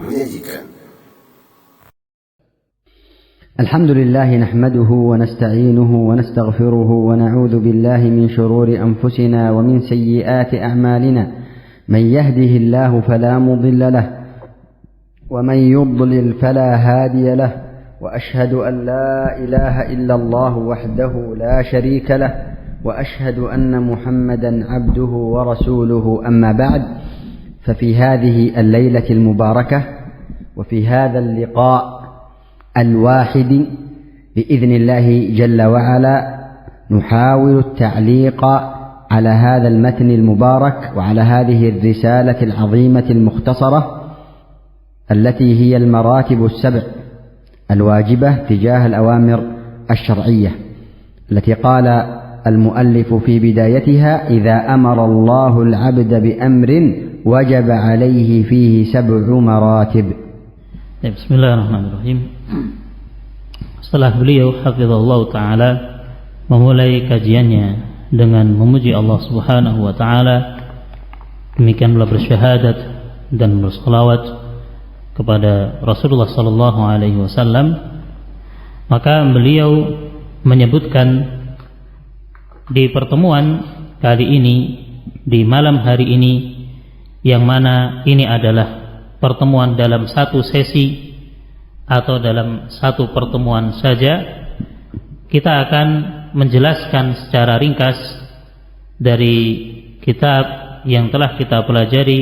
menyajikan. الحمد لله نحمده ونستعينه ونستغفره ونعوذ بالله من شرور أنفسنا ومن سيئات أعمالنا من يهده الله فلا مضل له ومن يضلل فلا هادي له وأشهد أن لا إله إلا الله وحده لا شريك له وأشهد أن محمدا عبده ورسوله أما بعد ففي هذه الليلة المباركة وفي هذا اللقاء الواحد بإذن الله جل وعلا نحاول التعليق على هذا المتن المبارك وعلى هذه الرسالة العظيمة المختصرة التي هي المراتب السبع الواجبة تجاه الأوامر الشرعية التي قال المؤلف في بدايتها إذا أمر الله العبد بأمر وجب عليه فيه 7 مراتب. Bismillahirrahmanirrahim. Setelah beliau hafizahullah ta'ala memulai kajiannya dengan memuji Allah subhanahu wa ta'ala, demikian pula bersyahadat dan bersalawat kepada Rasulullah sallallahu alaihi wasallam, maka beliau menyebutkan di pertemuan kali ini, di malam hari ini, yang mana ini adalah pertemuan dalam satu sesi atau dalam satu pertemuan saja, kita akan menjelaskan secara ringkas dari kitab yang telah kita pelajari,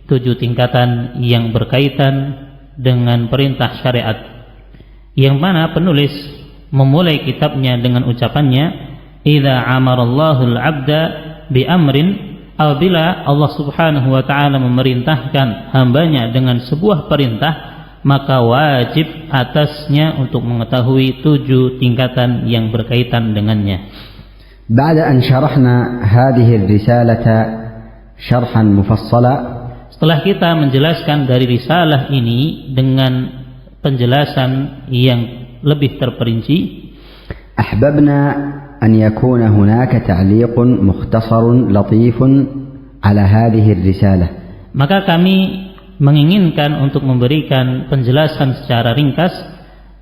7 tingkatan yang berkaitan dengan perintah syariat, yang mana penulis memulai kitabnya dengan ucapannya idza amarallahu al-'abda bi amrin, apabila Allah subhanahu wa ta'ala memerintahkan hambanya dengan sebuah perintah, maka wajib atasnya untuk mengetahui 7 tingkatan yang berkaitan dengannya. بعد أن شرحنا هذه الرسالة شرحا مفصلا, setelah kita menjelaskan dari risalah ini dengan penjelasan yang lebih terperinci, أحببنا أن يكون هناك تعليق مختصر لطيف على هذه الرسالة. Maka kami menginginkan untuk memberikan penjelasan secara ringkas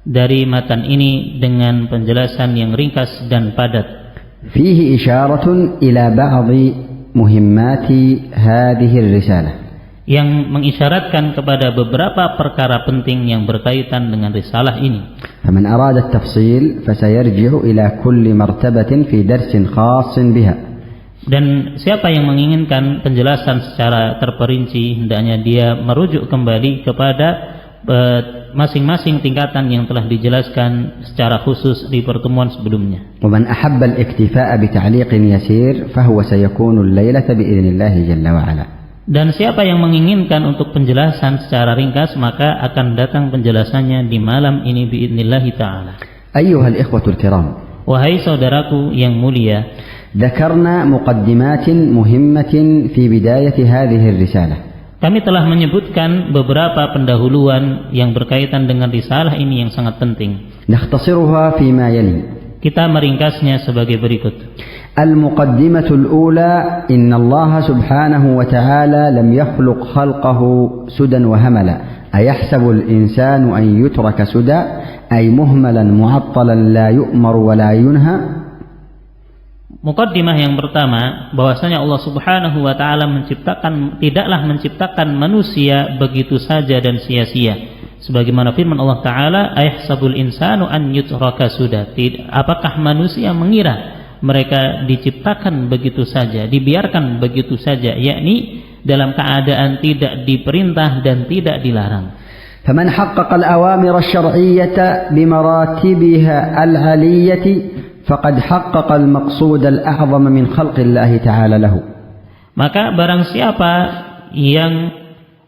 dari matan ini dengan penjelasan yang ringkas dan padat. فيه إشارة إلى بعض مهمات هذه الرسالة, yang mengisyaratkan kepada beberapa perkara penting yang berkaitan dengan risalah ini. فمن أراد التفصيل فسيرجع إلى كل مرتبة في درس خاص بها. Dan siapa yang menginginkan penjelasan secara terperinci, hendaknya dia merujuk kembali kepada masing-masing tingkatan yang telah dijelaskan secara khusus di pertemuan sebelumnya. ومن أحب الاكتفاء بتعليق يسير فهو سيكون الليلة بإذن الله جل وعلا. Dan siapa yang menginginkan untuk penjelasan secara ringkas, maka akan datang penjelasannya di malam ini biidznillah ta'ala. أيها الإخوة الكرام, wahai saudaraku yang mulia, ذكرنا مقدمات مهمة في بداية هذه الرسالة. kami telah menyebutkan beberapa pendahuluan yang berkaitan dengan risalah ini yang sangat penting. نختصرها فيما يلي. Kita meringkasnya sebagai berikut. المقدمة الأولى إن الله سبحانه وتعالى لم يخلق خلقه سدى وهملا أيحسب الإنسان أن يترك سدى أي مهملا معطلا لا يؤمر ولا ينهى. Muqaddimah yang pertama, bahwasanya Allah subhanahu wa ta'ala tidaklah menciptakan manusia begitu saja dan sia-sia. Sebagaimana firman Allah ta'ala, ayahsabul insanu an yutraka suda. Apakah manusia mengira mereka diciptakan begitu saja, dibiarkan begitu saja, yakni dalam keadaan tidak diperintah dan tidak dilarang. فمن حقق الأوامر الشرعية بمراتبها العلية فقد حقق المقصود الأعظم من خلق الله تعالى له. Maka barang siapa yang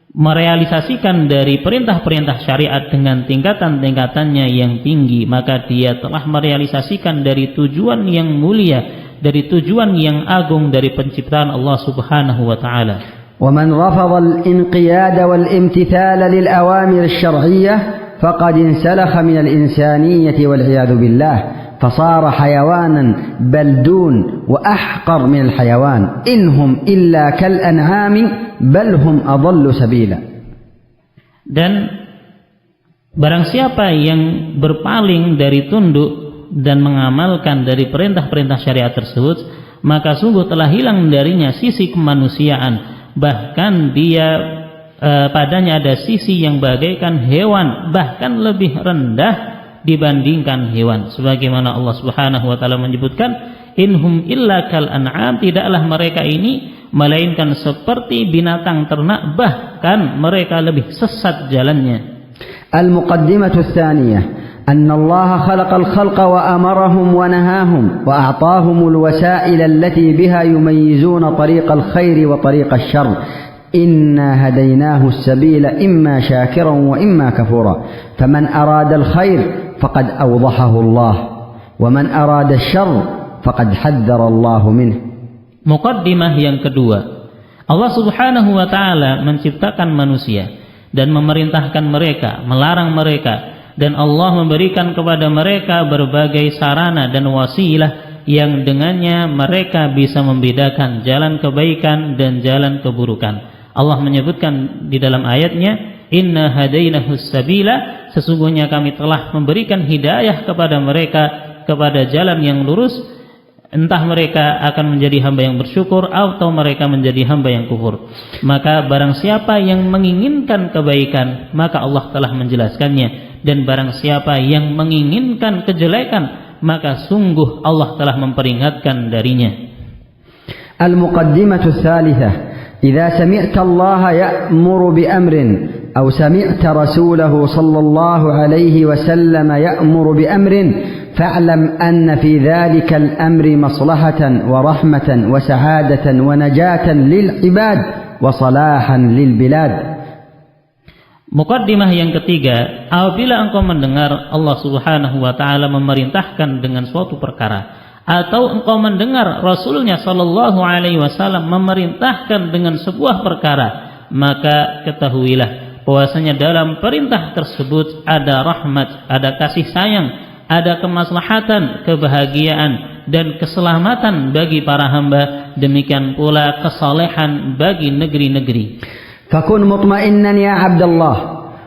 merealisasikan dari perintah-perintah syariat dengan tingkatan-tingkatannya yang tinggi, maka dia telah merealisasikan dari tujuan yang mulia, dari tujuan yang agung dari penciptaan Allah subhanahu wa ta'ala. ومن رفض الانقياد والامتثال للأوامر الشرعية فقد انسلخ من الإنسانية والعياذ بالله فصار حيوانا بل دون وأحقر من الحيوان إنهم إلا كالأنعام بل هم أضل سبيلا. Dan barang siapa yang berpaling dari tunduk dan mengamalkan dari perintah-perintah syariat tersebut, maka sungguh telah hilang darinya sisi kemanusiaan. Bahkan dia padanya ada sisi yang bagaikan hewan, bahkan lebih rendah dibandingkan hewan. Sebagaimana Allah Subhanahu wa taala menyebutkan, inhum illa kal an'am, tidaklah mereka ini melainkan seperti binatang ternak, bahkan mereka lebih sesat jalannya. Al-muqaddimatu tsaniyah أن الله خلق الخلق وأمرهم ونهاهم وأعطاهم الوسائل التي بها يميزون طريق الخير وطريق الشر إنا هديناه السبيل إما شاكرا وإما كفورا فمن أراد الخير فقد أوضحه الله ومن أراد الشر فقد حذر الله منه. Muqaddimah yang kedua, Allah Subhanahu wa taala menciptakan manusia dan memerintahkan mereka, melarang mereka, dan Allah memberikan kepada mereka berbagai sarana dan wasilah yang dengannya mereka bisa membedakan jalan kebaikan dan jalan keburukan. Allah menyebutkan di dalam ayatnya, inna hadainahus sabila, sesungguhnya kami telah memberikan hidayah kepada mereka kepada jalan yang lurus, entah mereka akan menjadi hamba yang bersyukur atau mereka menjadi hamba yang kufur. Maka barang siapa yang menginginkan kebaikan, maka Allah telah menjelaskannya, dan barang siapa yang menginginkan kejelekan, maka sungguh Allah telah memperingatkan darinya. Al-muqaddimatu tsalitsah, idza sami'ta Allah ya'muru bi amrin aw sami'ta rasulahu sallallahu alaihi wasallam ya'muru bi amrin fa'lam anna fi dhalika al-amri maslahatan wa rahmatan wa sa'adatan wa najatan lil ibad wa salahan lil bilad. Muqaddimah yang ketiga, apabila engkau mendengar Allah Subhanahu wa taala memerintahkan dengan suatu perkara, atau engkau mendengar Rasulnya sallallahu alaihi wasallam memerintahkan dengan sebuah perkara, maka ketahuilah bahwasanya dalam perintah tersebut ada rahmat, ada kasih sayang, ada kemaslahatan, kebahagiaan dan keselamatan bagi para hamba, demikian pula kesalehan bagi negeri-negeri. فكن مطمئنا يا عبد الله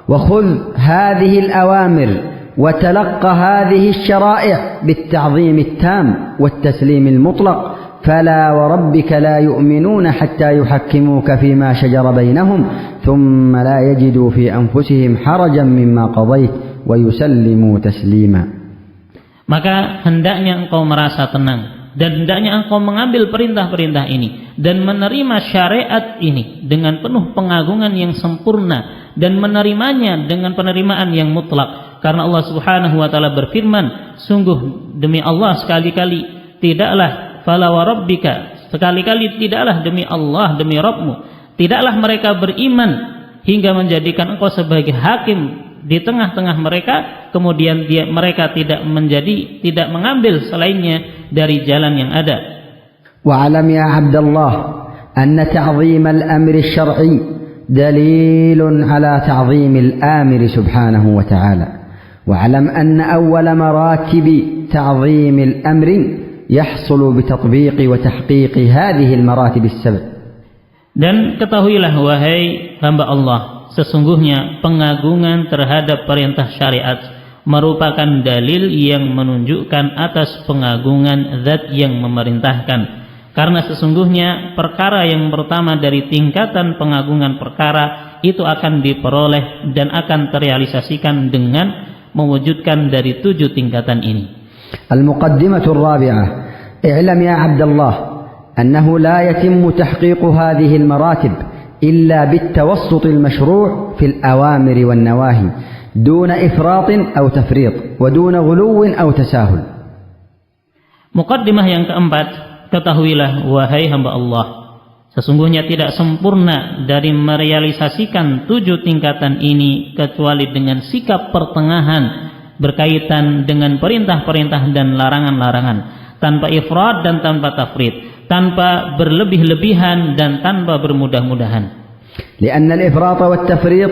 وخذ هذه الأوامر وتلقى هذه الشرائع بالتعظيم التام والتسليم المطلق فلا وربك لا يؤمنون حتى يحكموك فيما شجر بينهم ثم لا يجدوا في أنفسهم حرجا مما قضيت ويسلموا تسليما. Maka hendaknya engkau merasa tenang dan hendaknya engkau mengambil perintah-perintah ini dan menerima syariat ini dengan penuh pengagungan yang sempurna dan menerimanya dengan penerimaan yang mutlak, karena Allah Subhanahu wa taala berfirman, sungguh demi Allah sekali-kali tidaklah, fala wa rabbika, sekali-kali tidaklah demi Allah, demi Rabbmu, tidaklah mereka beriman hingga menjadikan engkau sebagai hakim di tengah-tengah mereka, kemudian mereka tidak mengambil selainnya dari jalan yang ada. Wa'alam ya Abdullah anna ta'zim al-amr asy-syar'i dalilun ala ta'zim al-amir subhanahu wa ta'ala. Wa'alam anna awwal maratib ta'zim al-amr yahsul bi tatbiq wa tahqiq hadhihi al-maratib as-sab'. Dan ketahuilah wahai hamba Allah, sesungguhnya pengagungan terhadap perintah syariat merupakan dalil yang menunjukkan atas pengagungan zat yang memerintahkan. Karena sesungguhnya perkara yang pertama dari tingkatan pengagungan perkara itu akan diperoleh dan akan terrealisasikan dengan mewujudkan dari 7 tingkatan ini. Al-muqaddimatu ar-rabi'ah, i'lam ya Abdullah annahu la yatimmu tahqiq hadhihi al-maratib إلا بالتوسط المشروع في الأوامر والنواهي دون إفراط أو تفريط ودون غلو أو تساهل. Muqaddimah yang keempat, ketahuilah wahai hamba Allah, sesungguhnya tidak sempurna dari merealisasikan 7 tingkatan ini kecuali dengan sikap pertengahan berkaitan dengan perintah-perintah dan larangan-larangan, tanpa ifrat dan tanpa tafrid, tanpa berlebih-lebihan dan tanpa bermudah-mudahan. لأن الإفراط والتفريط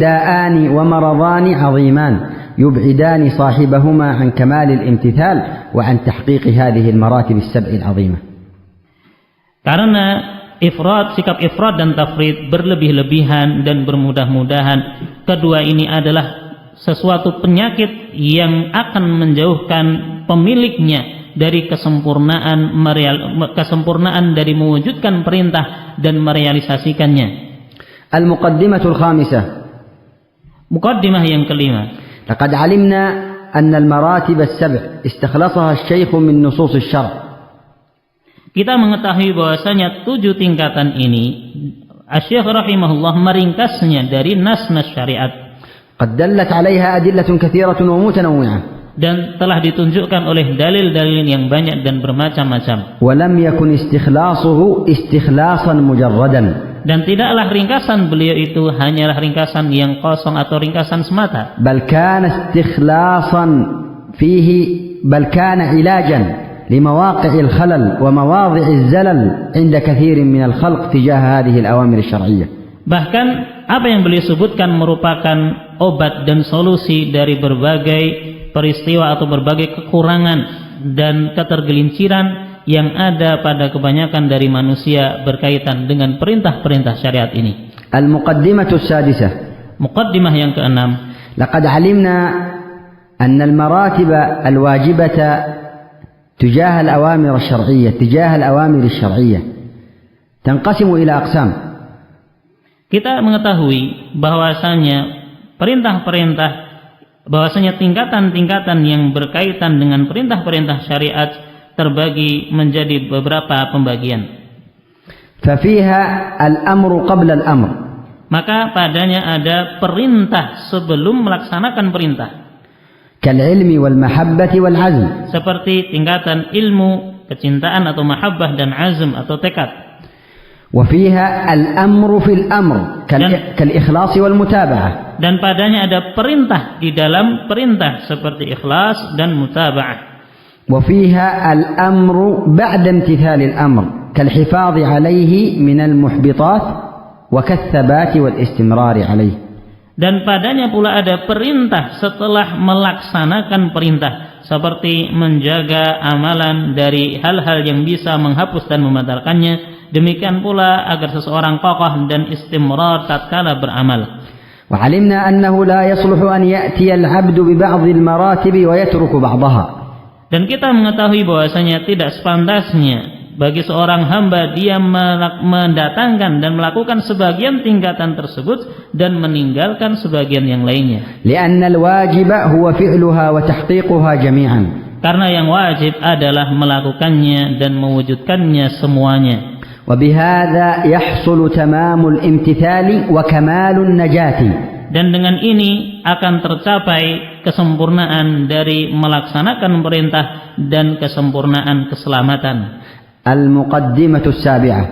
داءان ومرضان عظيمان يبعدان صاحبهما عن كمال الامتثال وعن تحقيق هذه المراتب السبع العظيمة. Karena sikap ifrat dan tafrid, berlebih-lebihan dan bermudah-mudahan, kedua ini adalah sesuatu penyakit yang akan menjauhkan pemiliknya dari kesempurnaan dari mewujudkan perintah dan merealisasikannya. Al-muqaddimatul khamisah. Muqaddimah yang kelima. Laqad alimna anna al-maratib as-sab' istakhlasaha asy-syaikh min nusus asy-syar'. Kita mengetahui bahwasanya 7 tingkatan ini Asy-Syaikh rahimahullah meringkasnya dari nas-nas syariat. Qad dallat 'alaiha adillatun katsiratun wa mutanawwi'ah. Dan telah ditunjukkan oleh dalil-dalil yang banyak dan bermacam-macam. Wa lam yakun istikhlasuhu istikhlasan mujarradan. Dan tidaklah ringkasan beliau itu hanyalah ringkasan yang kosong atau ringkasan semata. Bal kana istikhlasan fihi bal kana ilajan لمواقع الخلل ومواضع الزلل عند كثير من الخلق تجاه هذه الأوامر الشرعية. Bahkan apa yang beliau sebutkan merupakan obat dan solusi dari berbagai peristiwa atau berbagai kekurangan dan ketergelinciran yang ada pada kebanyakan dari manusia berkaitan dengan perintah-perintah syariat ini. Al-muqaddimatu as-sadisah. Muqaddimah yang keenam. Laqad 'alimna anna al-maratib al-wajibata تجاه الأوامر الشرعية تنقسم إلى أقسام. Kita mengetahui bahwasanya tingkatan-tingkatan yang berkaitan dengan perintah-perintah syariat terbagi menjadi beberapa pembagian. ففيها الأمر قبل الأمر. Maka padanya ada perintah sebelum melaksanakan perintah. Kal-ilmi wal mahabbati wal azm. Seperti tingkatan ilmu, kecintaan atau mahabbah dan azm atau tekad. Wa fiha al-amru fil amr kal-ikhlas wal mutaba'ah. Dan padanya ada perintah di dalam perintah seperti ikhlas dan mutaba'ah. Wa fiha al-amru ba'da imtithal al-amr kal-hifadhi alayhi min al-muhbitat wa kath-thabati wal istimrari alayhi. Dan padanya pula ada perintah setelah melaksanakan perintah, seperti menjaga amalan dari hal-hal yang bisa menghapus dan membatalkannya. Demikian pula agar seseorang kokoh dan istimrar tatkala beramal. Wa 'alimna annahu la yasluhu an ya'tiya al-'abdu bi ba'dhi al-maratib wa yatruku ba'daha. Dan kita mengetahui bahwasanya tidak sepantasnya bagi seorang hamba dia mendatangkan dan melakukan sebagian tingkatan tersebut dan meninggalkan sebagian yang lainnya. Li'anna al-wajiba huwa fi'luha wa tahqiquha jami'an. Karena yang wajib adalah melakukannya dan mewujudkannya semuanya. Wa bihadza yahsulu tamamul imtithali wa kamalun najati. Dan dengan ini akan tercapai kesempurnaan dari melaksanakan perintah dan kesempurnaan keselamatan. Al-muqaddimatu as-sabi'ah.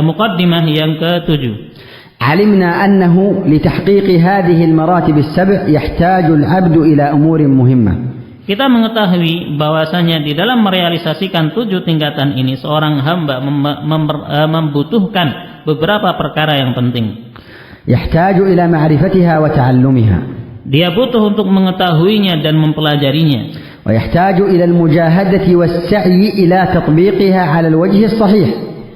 Muqaddimah yang ke-7. Alimna annahu li tahqiqi hadhihi al-maratib as-sab' yahtaju al-'abdu ila umurin muhimmah. Kita mengetahui bahwasanya di dalam merealisasikan 7 tingkatan ini seorang hamba membutuhkan beberapa perkara yang penting. Yahtaju ila ma'rifatiha wa ta'allumiha. Dia butuh untuk mengetahuinya dan mempelajarinya. ويحتاج إلى المجاهدة والسعي إلى تطبيقها على الوجه الصحيح.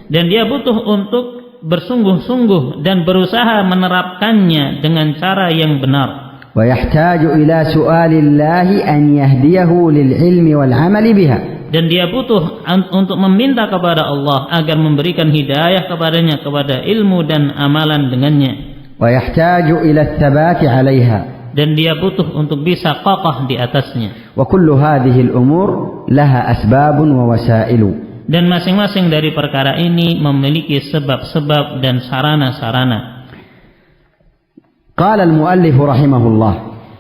Dan dia butuh untuk bersungguh-sungguh dan berusaha menerapkannya dengan cara yang benar. ويحتاج إلى سؤال الله أن يهديه للعلم والعمل بها. Dan dia butuh untuk meminta kepada Allah agar memberikan hidayah kepadanya kepada ilmu dan amalan dengannya. ويحتاج إلى الثبات عليها. Dan dia butuh untuk bisa kokoh di atasnya. Wa kullu hadhihi al-umur laha asbabun wa wasailu. Dan masing-masing dari perkara ini memiliki sebab-sebab dan sarana-sarana. Qala al-muallif rahimahullah.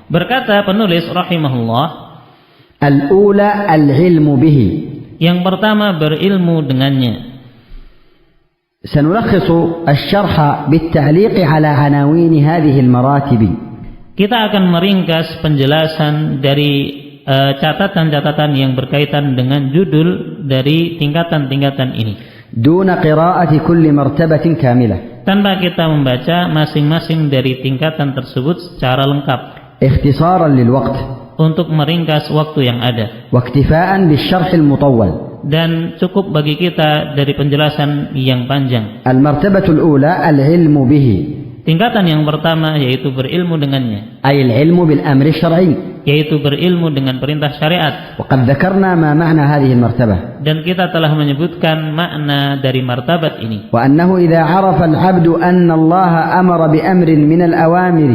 Berkata penulis rahimahullah, al-ula al-ilmu bihi. Yang pertama berilmu dengannya. Sanulakhisu asy-syarha bit-ta'liq ala anawin hadhihi al-maratib. Kita akan meringkas penjelasan dari catatan-catatan yang berkaitan dengan judul dari tingkatan-tingkatan ini. Duna qira'ati kulli martabatin kamilah. Tanpa kita membaca masing-masing dari tingkatan tersebut secara lengkap. اختصارا للوقت untuk meringkas waktu yang ada واكتفاء بالشرح المطول. dan cukup bagi kita dari penjelasan yang panjang. المرتبة الأولى العلم به Tingkatan yang pertama yaitu berilmu dengannya, أي العلم بالأمر الشرعي. yaitu berilmu dengan perintah syariat. وقد ذكرنا ما معنى هذه المرتبة Dan kita telah menyebutkan makna dari martabat ini. وأنه إذا عرف العبد أن الله أمر بأمر من الأوامر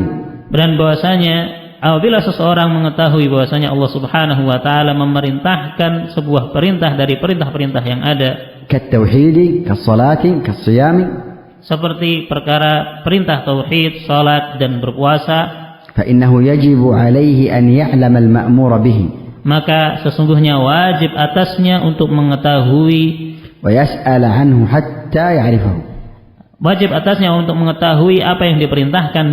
Dan bahwasanya apabila seseorang mengetahui bahwasanya Allah Subhanahu wa taala memerintahkan sebuah perintah dari perintah-perintah yang ada, كالتوحيد كالصلاة كالصيام, seperti perkara perintah tauhid, salat dan berpuasa, فإنه يجب عليه أن يعلم المأمور به maka sesungguhnya wajib atasnya untuk mengetahui, ويسأل عنه حتى يعرفه. wajib atasnya untuk mengetahui apa yang diperintahkan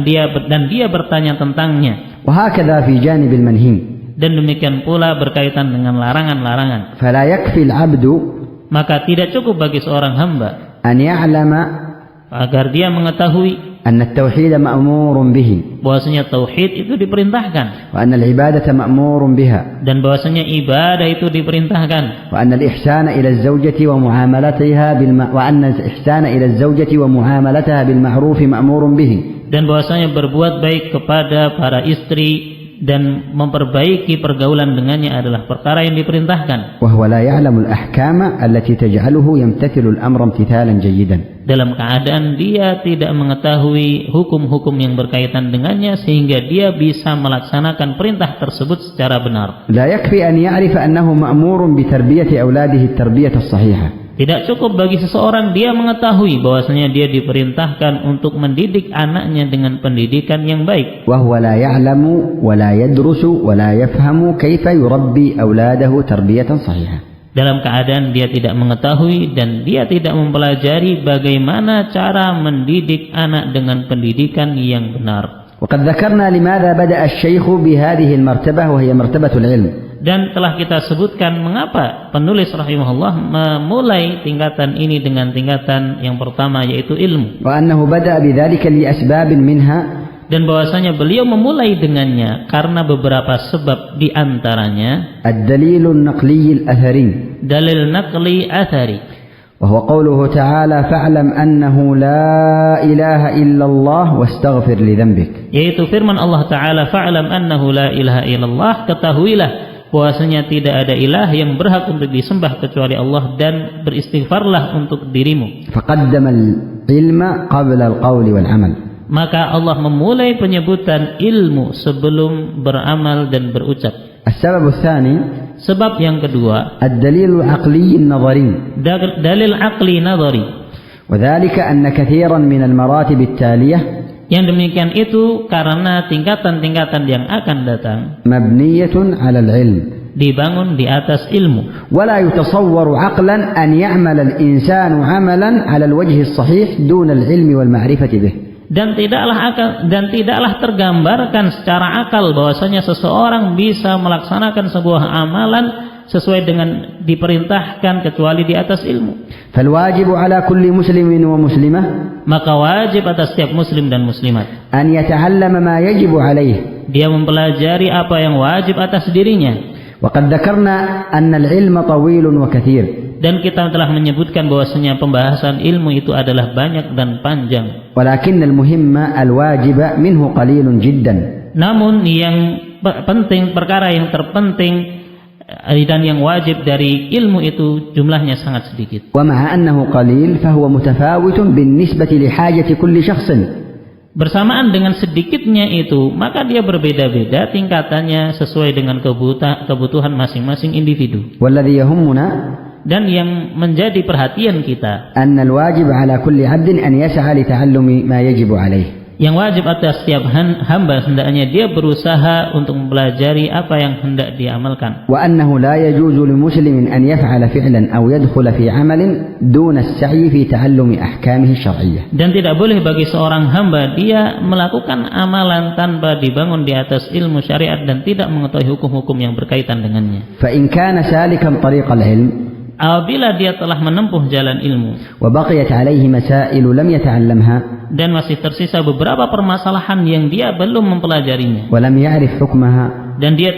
dan dia bertanya tentangnya. وهكذا في جانب المنهي. Dan demikian pula berkaitan dengan larangan-larangan. فلا يكفي العبد Maka tidak cukup bagi seorang hamba أن يعلم agar dia mengetahui أن التوحيد مأمور به bahwasanya tauhid itu diperintahkan وأن العبادة مأمور بها dan bahwasanya ibadah itu diperintahkan وأن الإحسان إلى الزوجة ومعاملتها بالمعروف مأمور به dan bahwasanya berbuat baik kepada para istri dan memperbaiki pergaulan dengannya adalah perkara yang diperintahkan. وهو لا يعلم الأحكام التي تجعله يمتثل الأمر امتثالا جيدا. Dalam keadaan dia tidak mengetahui hukum-hukum yang berkaitan dengannya sehingga dia bisa melaksanakan perintah tersebut secara benar. لا يكفي أن يعرف أنه مأمور بتربية أولاده التربية الصحيحة. Tidak cukup bagi seseorang dia mengetahui bahwasanya dia diperintahkan untuk mendidik anaknya dengan pendidikan yang baik. وهو لا يعلم ولا يدرس ولا يفهم كيف يربي أولاده تربية صحيحة. Dalam keadaan dia tidak mengetahui dan dia tidak mempelajari bagaimana cara mendidik anak dengan pendidikan yang benar. وقد ذكرنا لماذا بدأ الشيخ بهذه المرتبة وهي مرتبة العلم. Dan telah kita sebutkan mengapa penulis rahimahullah memulai tingkatan ini dengan tingkatan yang pertama yaitu ilmu. وأنه بدأ بذلك لأسباب منها. Dan bahwasanya beliau memulai dengannya karena beberapa sebab, di antaranya الدليل النقلي الأثري. dalil naqli athari. وهو قوله تعالى فاعلم أنه لا إله إلا الله واستغفر لذنبك. Yaitu firman Allah Ta'ala fa'lam annahu la ilaha illallah, ketahuilah bahwasanya tidak ada ilah yang berhak untuk disembah kecuali Allah dan beristighfarlah untuk dirimu. فقدم العلم قبل القول والعمل. Maka Allah memulai penyebutan ilmu sebelum beramal dan berucap. السبب الثاني Sebab yang kedua, الدليل العقلي النظري. dalil aqli nadhari. وذلك أن كثيرا من المراتب التالية Yang demikian itu karena tingkatan-tingkatan yang akan datang مبنية على العلم. dibangun di atas ilmu. ولا يتصور عقلا أن يعمل الإنسان عملا على الوجه الصحيح دون العلم والمعرفة به. Dan tidaklah tergambarkan secara akal bahwasanya seseorang bisa melaksanakan sebuah amalan sesuai dengan diperintahkan kecuali di atas ilmu. فالواجب على كل مسلم ومسلمة Maka wajib atas setiap muslim dan muslimat أن يتعلم ما يجب عليه. dia mempelajari apa yang wajib atas dirinya. وقد ذكرنا أن العلم طويل وكثير. Dan kita telah menyebutkan bahwasanya pembahasan ilmu itu adalah banyak dan panjang. ولكن المهم الواجب منه قليل جدا. Namun yang penting, perkara yang terpenting dan yang wajib dari ilmu itu jumlahnya sangat sedikit. ومع أنه قليل فهو متفاوت بالنسبة لحاجة كل شخص. Bersamaan dengan sedikitnya itu, maka dia berbeda-beda tingkatannya sesuai dengan kebutuhan masing-masing individu. والذي يهمنا Dan yang menjadi perhatian kita, أن الواجب على كل عبد أن يسعى لتعلم ما يجب عليه. yang wajib atas setiap hamba hendaknya dia berusaha untuk mempelajari apa yang hendak dia amalkan. وأنه لا يجوز لمسلم أن يفعل فعلا أو يدخل في عمل دون السعي في تعلم أحكامه الشرعية. Dan tidak boleh bagi seorang hamba dia melakukan amalan tanpa dibangun di atas ilmu syariat dan tidak mengetahui hukum-hukum yang berkaitan dengannya. فإن كان سالكا طريق العلم Apabila dia telah menempuh jalan ilmu وبقيت عليه مسائل لم يتعلمها dan masih tersisa beberapa permasalahan yang dia belum mempelajarinya ولم يعرف حكمها dan dia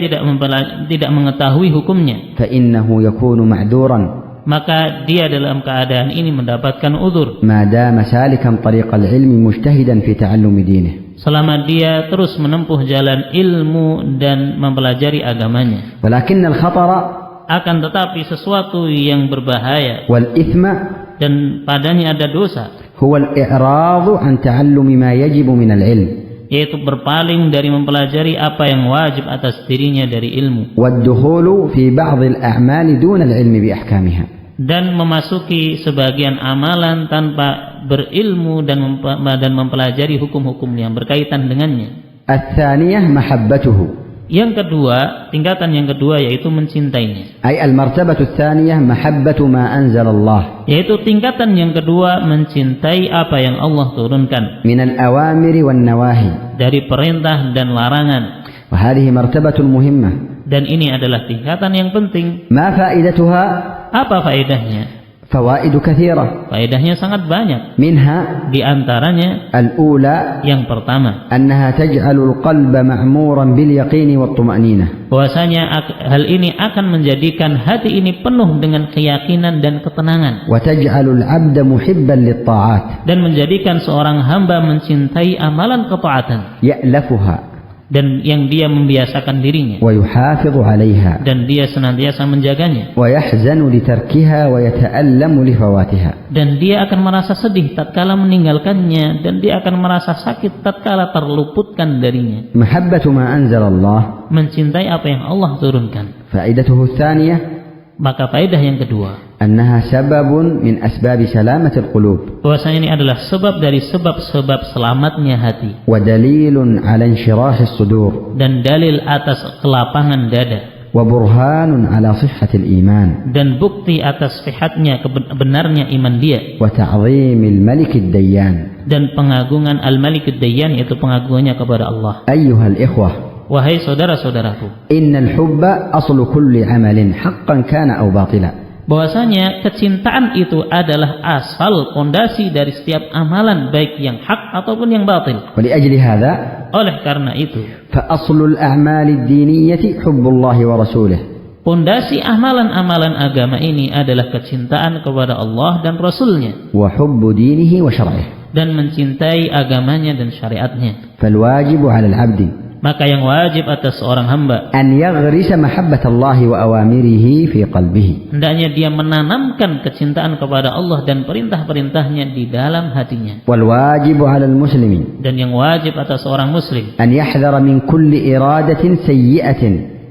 tidak mengetahui hukumnya, فإنه يكون معذورا maka dia dalam keadaan ini mendapatkan udzur ما دام سالكا طريق العلم مجتهدا في تعلم دينه selama dia terus menempuh jalan ilmu dan mempelajari agamanya. ولكن الخطر Akan tetapi sesuatu yang berbahaya والإثم dan padanya ada dosa, هو الإعراض عن تعلم ما يجب من العلم yaitu berpaling dari mempelajari apa yang wajib atas dirinya dari ilmu والدخول في بعض الأعمال دون العلم بأحكامها dan memasuki sebagian amalan tanpa berilmu dan mempelajari hukum-hukum yang berkaitan dengannya. الثانية محبته Yang kedua, tingkatan yang kedua yaitu mencintainya. أي المرتبة الثانية محبة ما أنزل الله Yaitu tingkatan yang kedua mencintai apa yang Allah turunkan من الأوامر والنواهي dari perintah dan larangan. وهذه مرتبة مهمة Dan ini adalah tingkatan yang penting. ما فائدتها؟ Apa faedahnya? فوائد كثيرة Faedahnya sangat banyak. منها Di antaranya الأولى yang pertama, أنها تجعل القلب معمورا باليقين والطمأنينة bahwasanya hal ini akan menjadikan hati ini penuh dengan keyakinan dan ketenangan وتجعل العبد محبا للطاعات dan menjadikan seorang hamba mencintai amalan ketaatan يألفها dan yang dia membiasakan dirinya ويحافظ عليها dan dia senantiasa menjaganya ويحزن لتركها ويتألم لفواتها dan dia akan merasa sedih tatkala meninggalkannya dan dia akan merasa sakit tatkala terluputkan darinya. محبة ما أنزل الله Mencintai apa yang Allah turunkan. فائدته الثانية Maka faedah yang kedua, أنها سبب من أسباب سلامة القلوب bahwasanya ini adalah sebab dari sebab-sebab selamatnya hati ودليل على انشراح الصدور dan dalil atas kelapangan dada وبرهان على صحة الإيمان dan bukti atas sehatnya kebenarnya iman dia وتعظيم الملك الديان. dan pengagungan Al-Malik Ad-Dayyan, yaitu pengagungannya kepada Allah. أيها الإخوة Wahai saudara-saudaraku, إن الحب أصل كل عمل حقا كان أو باطلا bahwasanya kecintaan itu adalah asal pondasi dari setiap amalan, baik yang hak ataupun yang batil. ولأجل هذا Oleh karena itu, فأصل الأعمال الدينية حب الله ورسوله pondasi amalan-amalan agama ini adalah kecintaan kepada Allah dan Rasul-Nya وحب دينه وشرعه. dan mencintai agamanya dan syariatnya. فالواجب على العبد Maka yang wajib atas seorang hamba أن يغرس محبة الله وأوامره في قلبه hendaknya dia menanamkan kecintaan kepada Allah dan perintah-perintahnya di dalam hatinya. والواجب على المسلم Dan yang wajib atas seorang muslim أن يحذر من كل إرادة سيئة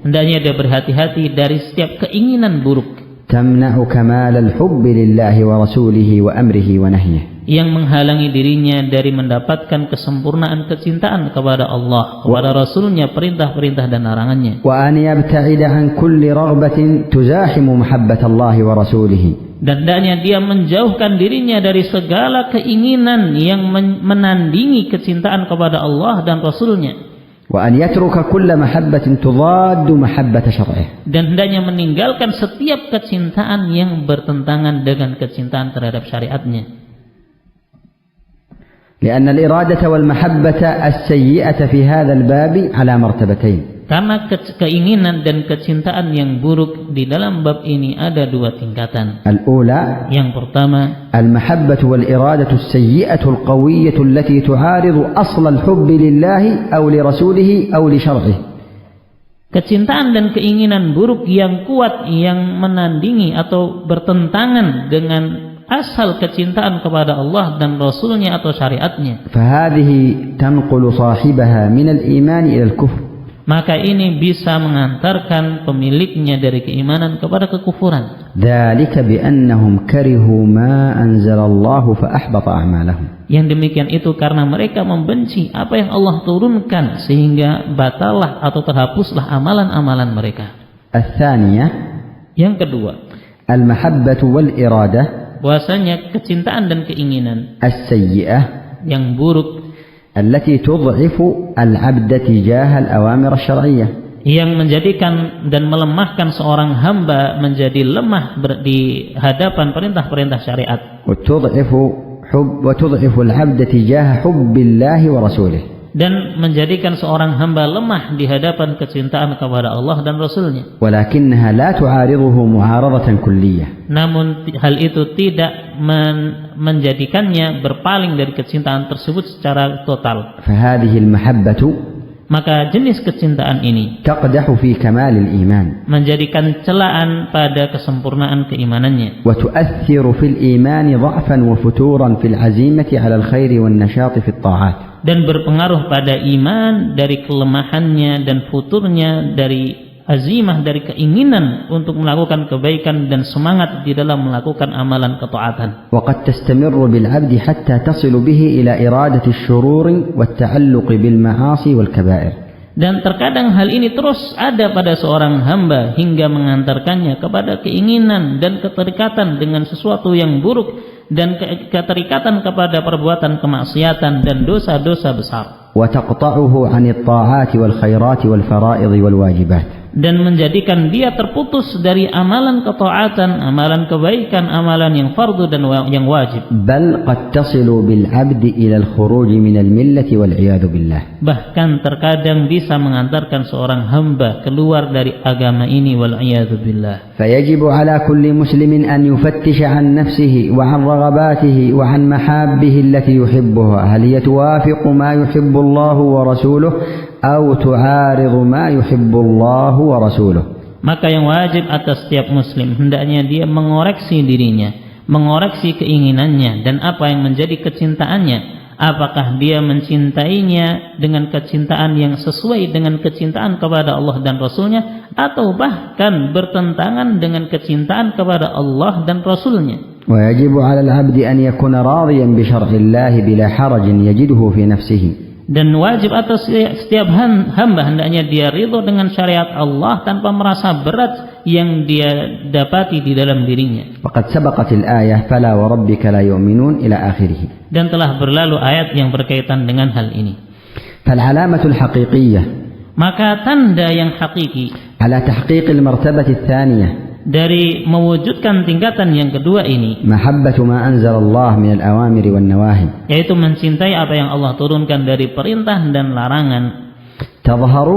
hendaknya dia berhati-hati dari setiap keinginan buruk تمنع كمال الحب لله ورسوله وأمره ونهيه yang menghalangi dirinya dari mendapatkan kesempurnaan kecintaan kepada Allah, kepada Rasul-Nya, perintah-perintah dan larangannya. وأن يبتعد عن كل رغبة تزاحم محبة الله ورسوله Dan hendaknya dia menjauhkan dirinya dari segala keinginan yang menandingi kecintaan kepada Allah dan Rasul-Nya. وأن يترك كل محبة تضاد محبة شرعه Dan hendaknya meninggalkan setiap kecintaan yang bertentangan dengan kecintaan terhadap syariatnya. لأن الإرادة والمحبة السيئة في هذا الباب على مرتبتين. Karena keinginan dan kecintaan yang buruk di dalam bab ini ada dua tingkatan. الأولى Yang pertama, المحبة والإرادة السيئة القوية التي تعارض أصل الحب لله أو لرسوله أو لشرعه. kecintaan dan keinginan buruk yang kuat yang menandingi atau bertentangan dengan asal kecintaan kepada Allah dan Rasul-Nya atau syariatnya. فهذه تنقل صاحبها من الإيمان إلى الكفر. Maka ini bisa mengantarkan pemiliknya dari keimanan kepada kekufuran. ذلك بأنهم كرهوا ما أنزل الله فأحبط أعمالهم. Yang demikian itu karena mereka membenci apa yang Allah turunkan sehingga batallah atau terhapuslah amalan-amalan mereka. الثانية Yang kedua, المحبة والإرادة bahwasanya kecintaan dan keinginan السيئة yang buruk التي تضعف العبد تجاه الأوامر الشرعية yang menjadikan dan melemahkan seorang hamba menjadi lemah di hadapan perintah-perintah syariat وتضعف وتضعف العبد تجاه حب الله ورسوله. Dan menjadikan seorang hamba lemah di hadapan kecintaan kepada Allah dan Rasulnya. ولكنها لا تعارضه معارضة كلية. Namun hal itu tidak menjadikannya berpaling dari kecintaan tersebut secara total. فهذه المحبة Maka jenis kecintaan ini تقدح في كمال الإيمان. menjadikan celaan pada kesempurnaan keimanannya. وتؤثر في الإيمان ضعفا وفتورا في العزيمة على الخير والنشاط في الطاعات. Dan berpengaruh pada iman dari kelemahannya dan futurnya dari azimah, dari keinginan untuk melakukan kebaikan dan semangat di dalam melakukan amalan ketaatan. وقد تستمر بالعبد حتى تصل به إلى إرادة الشرور والتعلق بالمعاصي والكبائر. Dan terkadang hal ini terus ada pada seorang hamba hingga mengantarkannya kepada keinginan dan keterikatan dengan sesuatu yang buruk dan keterikatan kepada perbuatan kemaksiatan dan dosa-dosa besar. وتقطعه عن الطاعات والخيرات والفرائض والواجبات. Dan menjadikan dia terputus dari amalan ketaatan, amalan kebaikan, amalan yang fardu dan yang wajib. بل قد تصل بالعبد إلى الخروج من الملة والعياذ بالله. Bahkan terkadang bisa mengantarkan seorang hamba keluar dari agama ini wal-'iyadzu billah. فيجب على كل مسلم أن يفتش عن نفسه وعن رغباته وعن محابه التي يحبها، هل هي توافق ما يحب الله ورسوله أو تعارض ما يحب الله ورسوله. Maka yang wajib atas setiap muslim hendaknya dia mengoreksi dirinya, mengoreksi keinginannya dan apa yang menjadi kecintaannya. Apakah dia mencintainya dengan kecintaan yang sesuai dengan kecintaan kepada Allah dan Rasulnya, atau bahkan bertentangan dengan kecintaan kepada Allah dan Rasulnya. ويجب على العبد أن يكون راضيا بشرع الله بلا حرج يجده في نفسه. Dan wajib atas setiap hamba hendaknya dia ridho dengan syariat Allah tanpa merasa berat yang dia dapati di dalam dirinya. وقد سبقت الآية فلا وربك لا يؤمنون إلى آخره. Dan telah berlalu ayat yang berkaitan dengan hal ini. فالعلامة الحقيقية Maka tanda yang hakiki على تحقيق المرتبة الثانية dari mewujudkan tingkatan yang kedua ini, محبة ما أنزل الله من الأوامر والنواهي, yaitu mencintai apa yang Allah turunkan dari perintah dan larangan, تظهر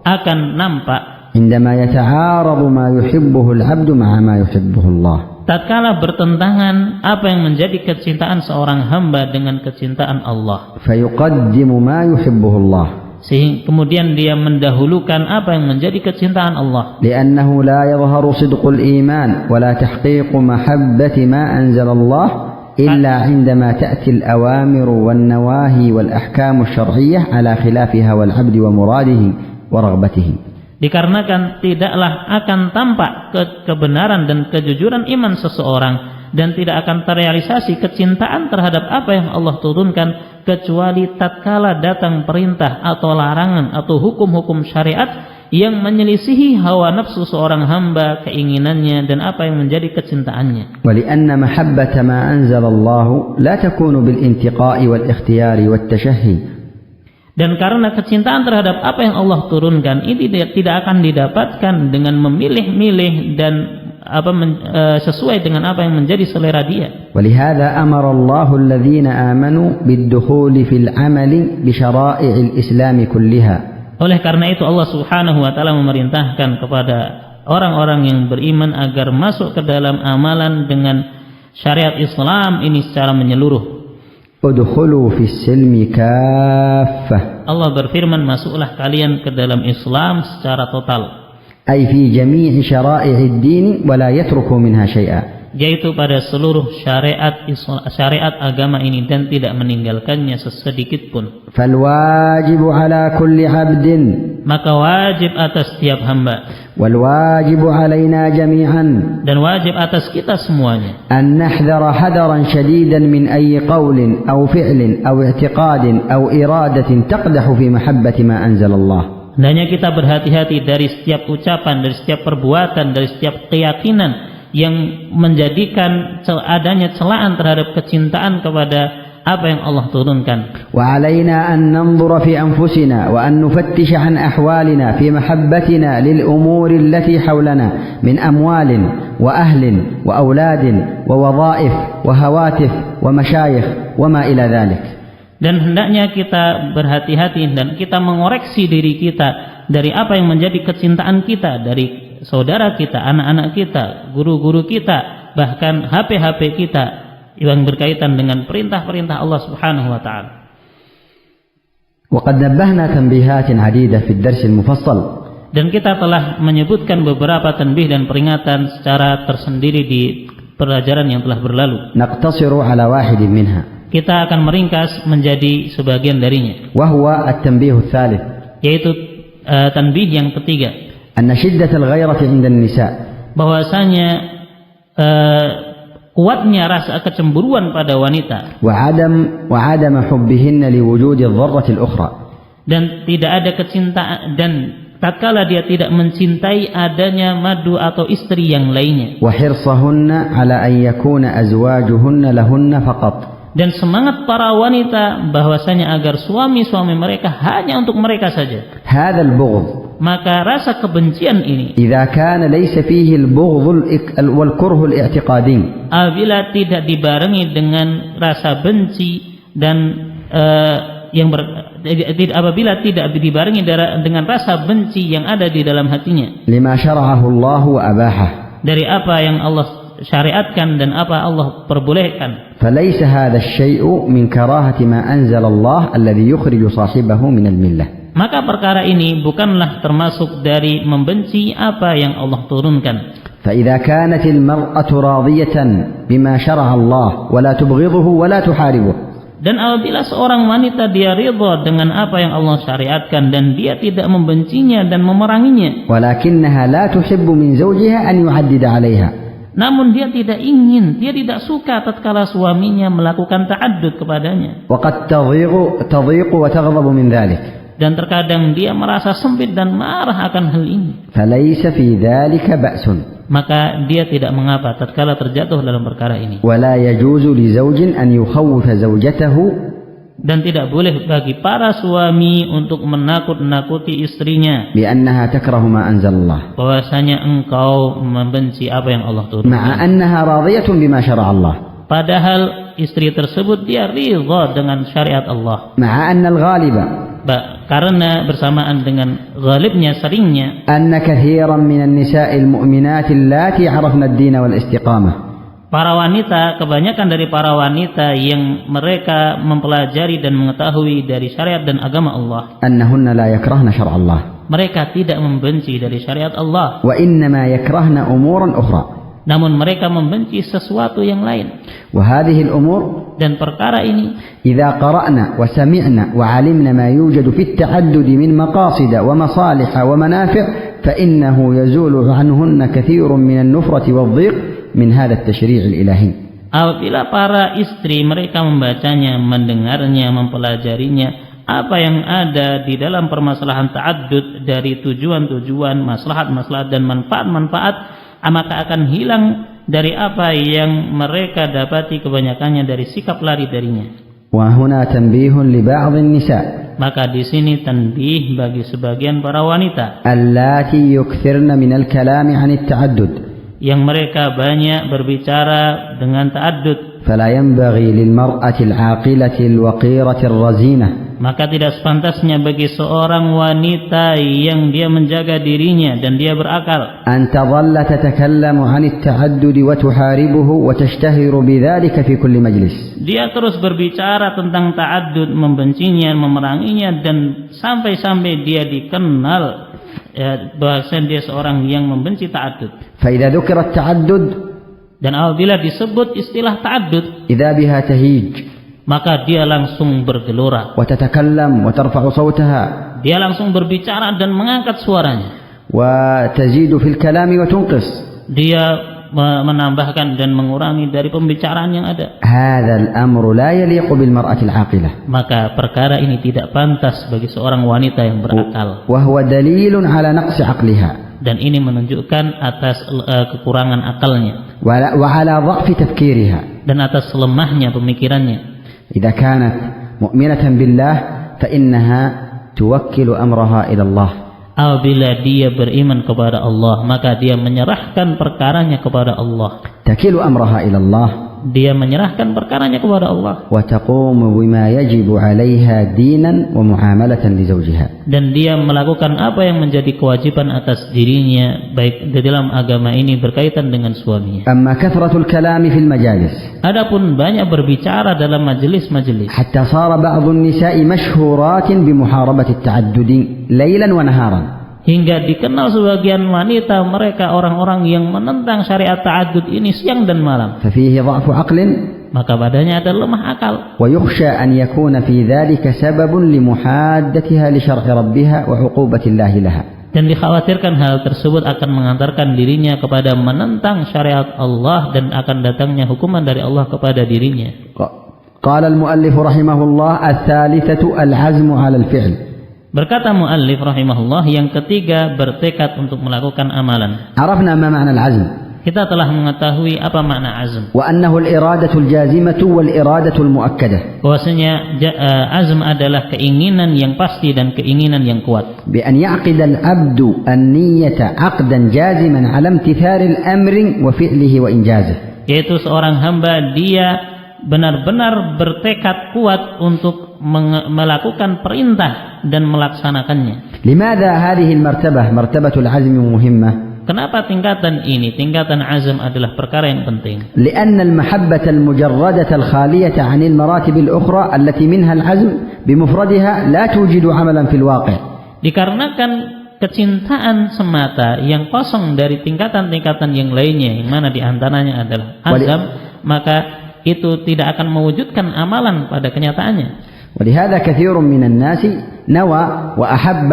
akan nampak عندما يتعارض ما يحبه العبد مع ما يحبه الله. tatkala bertentangan apa yang menjadi kecintaan seorang hamba dengan kecintaan Allah, فيقدم ما يحبه الله, sehingga kemudian dia mendahulukan apa yang menjadi kecintaan Allah. لأنه لا يظهر صدق الإيمان ولا تحقيق محبة ما أنزل الله إلا عندما تأتي الأوامر والنواهي والأحكام الشرعية على خلافها والعبد ومراده ورغبته. Dikarenakan tidaklah akan tampak kebenaran dan kejujuran iman seseorang, dan tidak akan terrealisasi kecintaan terhadap apa yang Allah turunkan kecuali tatkala datang perintah atau larangan atau hukum-hukum syariat yang menyelisihi hawa nafsu seorang hamba, keinginannya dan apa yang menjadi kecintaannya. ولأن محبة ما أنزل الله لا تكون بالانتقاء والاختيار والتشهي. Dan karena kecintaan terhadap apa yang Allah turunkan ini tidak akan didapatkan dengan memilih-milih dan sesuai dengan apa yang menjadi selera dia. ولهذا أمر الله الذين آمنوا بالدخول في العمل بشرائع الإسلام كلها. Oleh karena itu Allah Subhanahu wa taala memerintahkan kepada orang-orang yang beriman agar masuk ke dalam amalan dengan syariat Islam ini secara menyeluruh. ادخلوا في السلم كافة. Allah berfirman, masuklah kalian ke dalam Islam secara total. أي في جميع شرائع الدين ولا يتركوا منها شيئا. Yaitu pada seluruh syariat agama ini dan tidak meninggalkannya sesedikit pun. فالواجب على كل عبد. Maka wajib atas setiap hamba. والواجب علينا جميعا. Dan wajib atas kita semuanya. أن نحذر حذرا شديدا من أي قول أو فعل أو اعتقاد أو إرادة تقدح في محبة ما أنزل الله. Hendaknya kita berhati-hati dari setiap ucapan, dari setiap perbuatan, dari setiap keyakinan yang menjadikan adanya celaan terhadap kecintaan kepada apa yang Allah turunkan. وعلينا أن ننظر في أنفسنا وأن نفتش عن أحوالنا في محبتنا للأمور التي حولنا من أموال وأهل وأولاد ووظائف وهواتف ومشايخ وما إلى ذلك. Dan hendaknya kita berhati-hati dan kita mengoreksi diri kita dari apa yang menjadi kecintaan kita dari saudara kita, anak-anak kita, guru-guru kita, bahkan HP-HP kita yang berkaitan dengan perintah-perintah Allah Subhanahu wa taala. وقد نبهنا تنبيهات عديدة في الدرس المفصل. Dan kita telah menyebutkan beberapa tanbih dan peringatan secara tersendiri di pelajaran yang telah berlalu. نقتصر على واحد منها. Kita akan meringkas menjadi sebagian darinya. وهو التنبيه الثالث. Yaitu tanbih yang ketiga. أن شدة الغيرة عند النساء. Bahwasanya kuatnya rasa kecemburuan pada wanita. وعدم حبهن لوجود الضرة الأخرى. Dan tidak ada kecintaan dan tatkala dia tidak mencintai adanya madu atau istri yang lainnya. وحرصهن على أن يكون أزواجهن لهن فقط. Dan semangat para wanita bahwasanya agar suami-suami mereka hanya untuk mereka saja. هذا البغض. Maka rasa kebencian ini, إذا كان ليس فيه البغض والكره الاعتقادي. Apabila tidak dibarengi dengan rasa benci dan apabila tidak dibarengi dengan rasa benci yang ada di dalam hatinya. لما شرعه الله وأباحه. Dari apa yang Allah syariatkan dan apa Allah perbolehkan. فليس هذا الشيء من كراهة ما أنزل الله الذي يخرج صاحبه من الملة. Maka perkara ini bukanlah termasuk dari membenci apa yang Allah turunkan. فإذا كانت المرأة راضية بما شرع الله ولا تبغضه ولا تحاربه. Dan apabila seorang wanita dia ridha dengan apa yang Allah syariatkan dan dia tidak membencinya dan memeranginya. ولكنها لا تحب من زوجها أن يعدد عليها. Namun dia tidak ingin, dia tidak suka tatkala suaminya melakukan ta'addud kepadanya. وقد تضيق وتغضب من ذلك. Dan terkadang dia merasa sempit dan marah akan hal ini. فليس في ذلك بأس. Maka dia tidak mengapa tatkala terjatuh dalam perkara ini. ولا يجوز لزوج أن يخوف زوجته. Dan tidak boleh bagi para suami untuk menakut-nakuti istrinya. بأنها تكره ما أنزل الله. Bahwasanya engkau membenci apa yang Allah turunkan. مع أنها راضية بما شرع الله. Padahal istri tersebut dia ridha dengan syariat Allah. مع أن الغالب. Karena bersamaan dengan ghalibnya, seringnya, أن كثيرا من النساء المؤمنات اللاتي عرفن الدين والاستقامة. Para wanita, kebanyakan dari para wanita yang mereka mempelajari dan mengetahui dari syariat dan agama Allah. أنهن لا يكرهن شرع الله. Mereka tidak membenci dari syariat Allah. وإنما يكرهن أمورا أخرى. Namun mereka membenci sesuatu yang lain. وهذه الأمور. Dan perkara ini, إذا قرأنا وسمعنا وعلمنا ما يوجد في التعدد من مقاصد ومصالح ومنافع فإنه يزول عنهن كثير من النفرة والضيق من هذا التشريع الإلهي. Apabila para istri mereka membacanya, mendengarnya, mempelajarinya, apa yang ada di dalam permasalahan ta'addud dari tujuan-tujuan, maslahat-maslahat dan manfaat-manfaat, maka akan hilang dari apa yang mereka dapati kebanyakannya dari sikap lari darinya. وهنا تنبيه لبعض النساء. Maka di sini tanbih bagi sebagian para wanita اللاتي يكثرن من الكلام عن التعدد. yang mereka banyak berbicara dengan ta'addud. فلا ينبغي للمرأة العاقلة الوقيرة الرزينة. Maka tidak sepantasnya bagi seorang wanita yang dia menjaga dirinya dan dia berakal أن تظل تتكلم عن التعدد وتحاربه وتشتهر بذلك في كل مجلس. Dia terus berbicara tentang ta'addud, membencinya, memeranginya, dan sampai-sampai dia dikenal bahwasanya dia seorang yang membenci ta'addud. فإذا ذكر التعدد. Dan apabila disebut istilah ta'addud, إذا بها تهيج. maka dia langsung bergelora. وتتكلم وترفع صوتها. Dia langsung berbicara dan mengangkat suaranya. وتزيد في الكلام وتنقص. Dia menambahkan dan mengurangi dari pembicaraan yang ada. هذا الأمر لا يليق بالمرأة العاقلة. Maka perkara ini tidak pantas bagi seorang wanita yang berakal. وهو دليل على نقص عقلها. Dan ini menunjukkan atas kekurangan akalnya. وعلى ضعف تفكيرها. Dan atas lemahnya pemikirannya. إذا كانت مؤمنة بالله فإنها توكل أمرها إلى الله. Apabila dia beriman kepada Allah, maka dia menyerahkan perkaranya kepada Allah. تكل أمرها إلى الله. dia menyerahkan perkaranya kepada Allah, وتقوم بما يجب عليها دينا ومعاملة لزوجها. dan dia melakukan apa yang menjadi kewajiban atas dirinya baik di dalam agama ini berkaitan dengan suaminya. أما كثرة الكلام في المجالس Adapun banyak berbicara dalam majelis-majelis, حتى صار بعض النساء مشهورات بمحاربة التعدد ليلا ونهارا. hingga dikenal sebagian wanita mereka orang-orang yang menentang syariat ta'addud ini siang dan malam, ففيه ضعف عقل maka padanya ada lemah akal, ويخشى أن يكون في ذلك سبب لمحادتها لشرع ربها وعقوبة الله لها. dan dikhawatirkan hal tersebut akan mengantarkan dirinya kepada menentang syariat Allah dan akan datangnya hukuman dari Allah kepada dirinya. قال المؤلف رحمه الله الثالثة العزم على الفعل. Berkata muallif rahimahullah, yang ketiga bertekad untuk melakukan amalan. عرفنا ما معنى العزم Kita telah mengetahui apa makna azm, وأنه الإرادة الجازمة والإرادة المؤكدة bahwasanya azm adalah keinginan yang pasti dan keinginan yang kuat, بأن يعقد العبد النية عقدا جازما على امتثال الأمر وفعله وإنجازه. yaitu seorang hamba dia benar-benar bertekad kuat untuk melakukan perintah dan melaksanakannya. لماذا هذه المرتبة مرتبة العزم مهمة؟ Kenapa tingkatan ini, tingkatan azam adalah perkara yang penting? لأن المحبة المجردة الخالية عن المراتب الأخرى التي منها العزم بمفردها لا توجد عملا في الواقع. Dikarenakan kecintaan semata yang kosong dari tingkatan-tingkatan yang lainnya, yang mana diantaranya adalah azam, maka itu tidak akan mewujudkan amalan pada kenyataannya. ولهذا كثير من الناس نوى وأحب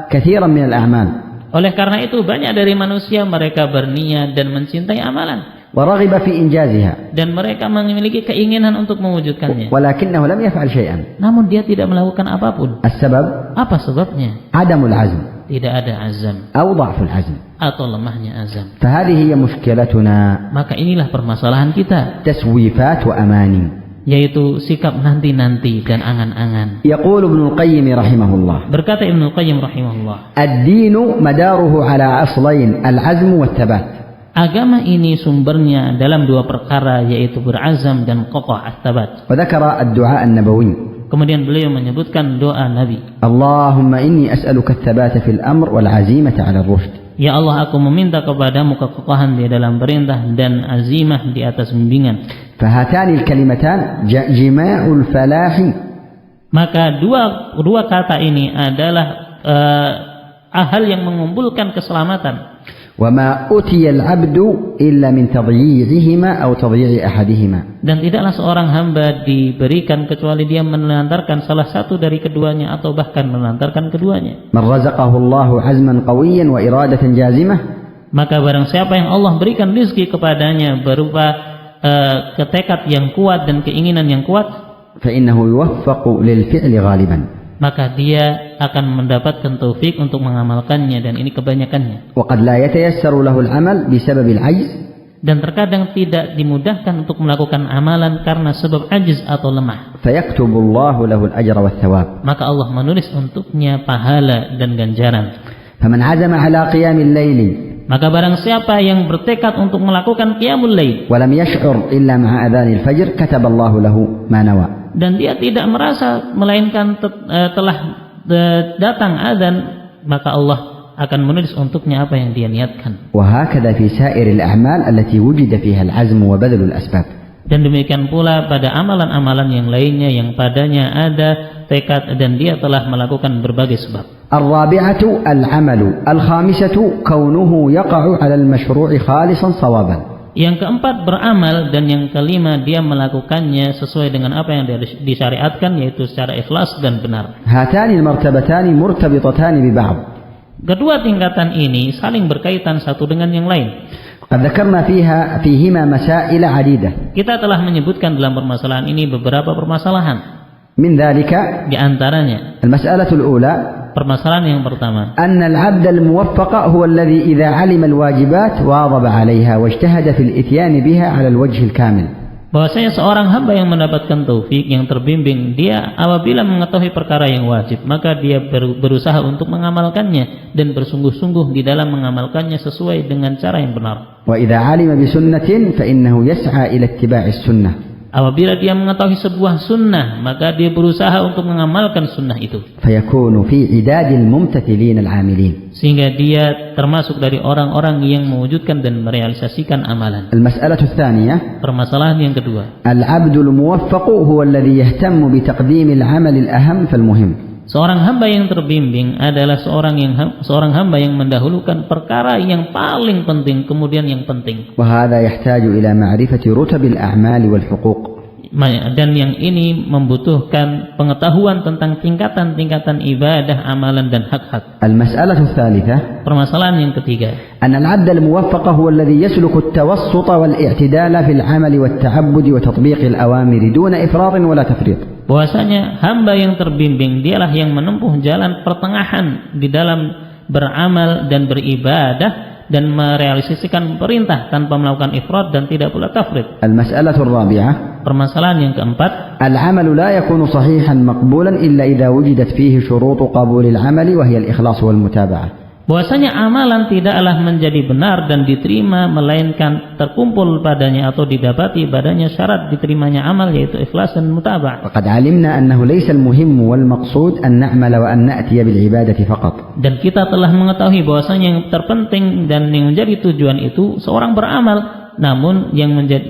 كثيرا من الأعمال. Oleh karena itu banyak dari manusia mereka berniat dan mencintai amalan, ورغب في إنجازها dan mereka memiliki keinginan untuk mewujudkannya. ولكنه لم يفعل شيئا. Namun dia tidak melakukan apapun. السبب Apa sebabnya? عدم العزم Tidak ada azam أو ضعف العزم. atau lemahnya azam. فهذه هي مشكلتنا، Maka inilah permasalahan kita, تسويفات وأماني. yaitu sikap nanti-nanti dan angan-angan. يقول ابن القيم رحمه الله Berkata Ibnu Qayyim rahimahullah, الدين مداره على أصلين العزم والثبات. agama ini sumbernya dalam dua perkara, yaitu berazam dan kokoh as-sabat. وذكر الدعاء النبوي Kemudian beliau menyebutkan doa Nabi, اللهم إني أسألك الثبات في الأمر والعزيمة على الرشد. Ya Allah, aku meminta kepadamu kekokohan di dalam perintah dan azimah di atas bimbingan. فهاتان الكلمتان جماع الفلاح. Maka dua kata ini adalah hal yang mengumpulkan keselamatan. وما أتي العبد إلا من تضييعهما أو تضييع أحدهما. Dan tidaklah seorang hamba diberikan kecuali dia menelantarkan salah satu dari keduanya atau bahkan menelantarkan keduanya. من رزقه الله عزما قويا وإرادة جازمة. Maka barang siapa yang Allah berikan rezeki kepadanya berupa ketekad yang kuat dan keinginan yang kuat, فإنه يوفق للفعل غالبا. maka dia akan mendapatkan taufik untuk mengamalkannya, dan ini kebanyakannya. وقد لا يتيسر له العمل بسبب العجز. Dan terkadang tidak dimudahkan untuk melakukan amalan karena sebab ajiz atau lemah. فيكتب الله له الأجر والثواب. Maka Allah menulis untuknya pahala dan ganjaran. فمن عزم على قيام الليل Maka barang siapa yang bertekad untuk melakukan qiyamul lail ولم يشعر إلا مع أذان الفجر كتب الله له ما نوى. dan dia tidak merasa melainkan telah datang azan, maka Allah akan menulis untuknya apa yang dia niatkan. وهكذا في سائر الأعمال التي وجد فيها العزم وبذل الأسباب. Dan demikian pula pada amalan-amalan yang lainnya yang padanya ada tekad dan dia telah melakukan berbagai sebab. الرابعة العمل. الخامسة كونه يقع على المشروع خالصا صوابا. Yang keempat beramal, dan yang kelima dia melakukannya sesuai dengan apa yang disyariatkan, yaitu secara ikhlas dan benar. هاتان المرتبتان مرتبطتان ببعض. Kedua tingkatan ini saling berkaitan satu dengan yang lain. قد ذكرنا فيهما مسائل عديدة. Kita telah menyebutkan dalam permasalahan ini beberapa permasalahan. من ذلك Di antaranya, المسألة الأولى permasalahan yang pertama, أن العبد الموفق هو الذي إذا علم الواجبات واظب عليها واجتهد في الإتيان بها على الوجه الكامل. bahwasanya seorang hamba yang mendapatkan taufik, yang terbimbing, dia apabila mengetahui perkara yang wajib, maka dia berusaha untuk mengamalkannya dan bersungguh-sungguh di dalam mengamalkannya sesuai dengan cara yang benar. Wa idza 'alima bi sunnatin fa innahu yas'a ila ittiba'is sunnah. Apabila dia mengetahui sebuah sunnah, maka dia berusaha untuk mengamalkan sunnah itu. Fayakunu fi 'idadil mumtathilin al-'amilin. Sehingga dia termasuk dari orang-orang yang mewujudkan dan merealisasikan amalan. Al-mas'alatu ats-tsaniyah, permasalahan yang kedua. Al-'abdul muwaffaq huwa alladhi yahtammu bi taqdim al-'amal al-aham fal-muhim. Seorang hamba yang terbimbing adalah seorang hamba yang mendahulukan perkara yang paling penting kemudian yang penting. Wa hadha yahtaju ila ma'rifati rutabil a'mal wal huquq. Dan yang ini membutuhkan pengetahuan tentang tingkatan-tingkatan ibadah, amalan dan hak-hak. Al-mas'alatu ats-tsalitsah, permasalahan yang ketiga. Anna al-'abd al-muwaffaq huwa alladhi yasluku at-tawassut wal i'tidal fi al-'amal wat ta'abbud wa tatbiq al-awamir duna ifrat wa la tafrit. Bahwasanya hamba yang terbimbing dialah yang menempuh jalan pertengahan di dalam beramal dan beribadah dan merealisasikan perintah tanpa melakukan ifrat dan tidak pula tafrid. Al-mas'alatu ar-rabi'ah, permasalahan yang keempat. Al-'amalu la yakunu sahihan maqbulan illa idza wujidat fihi syurutu qabulil 'amali wa hiya al-ikhlas wal mutaba'ah. Bahwasanya amalan tidaklah menjadi benar dan diterima melainkan terkumpul padanya atau didapati padanya syarat diterimanya amal, yaitu ikhlas dan mutaba'ah. Faqad 'alimna annahu laysa al-muhim wal maqsud an na'mala wa an na'tiya bil 'ibadati faqat. Dan kita telah mengetahui bahwasanya yang terpenting dan yang menjadi tujuan itu seorang beramal, namun yang menjadi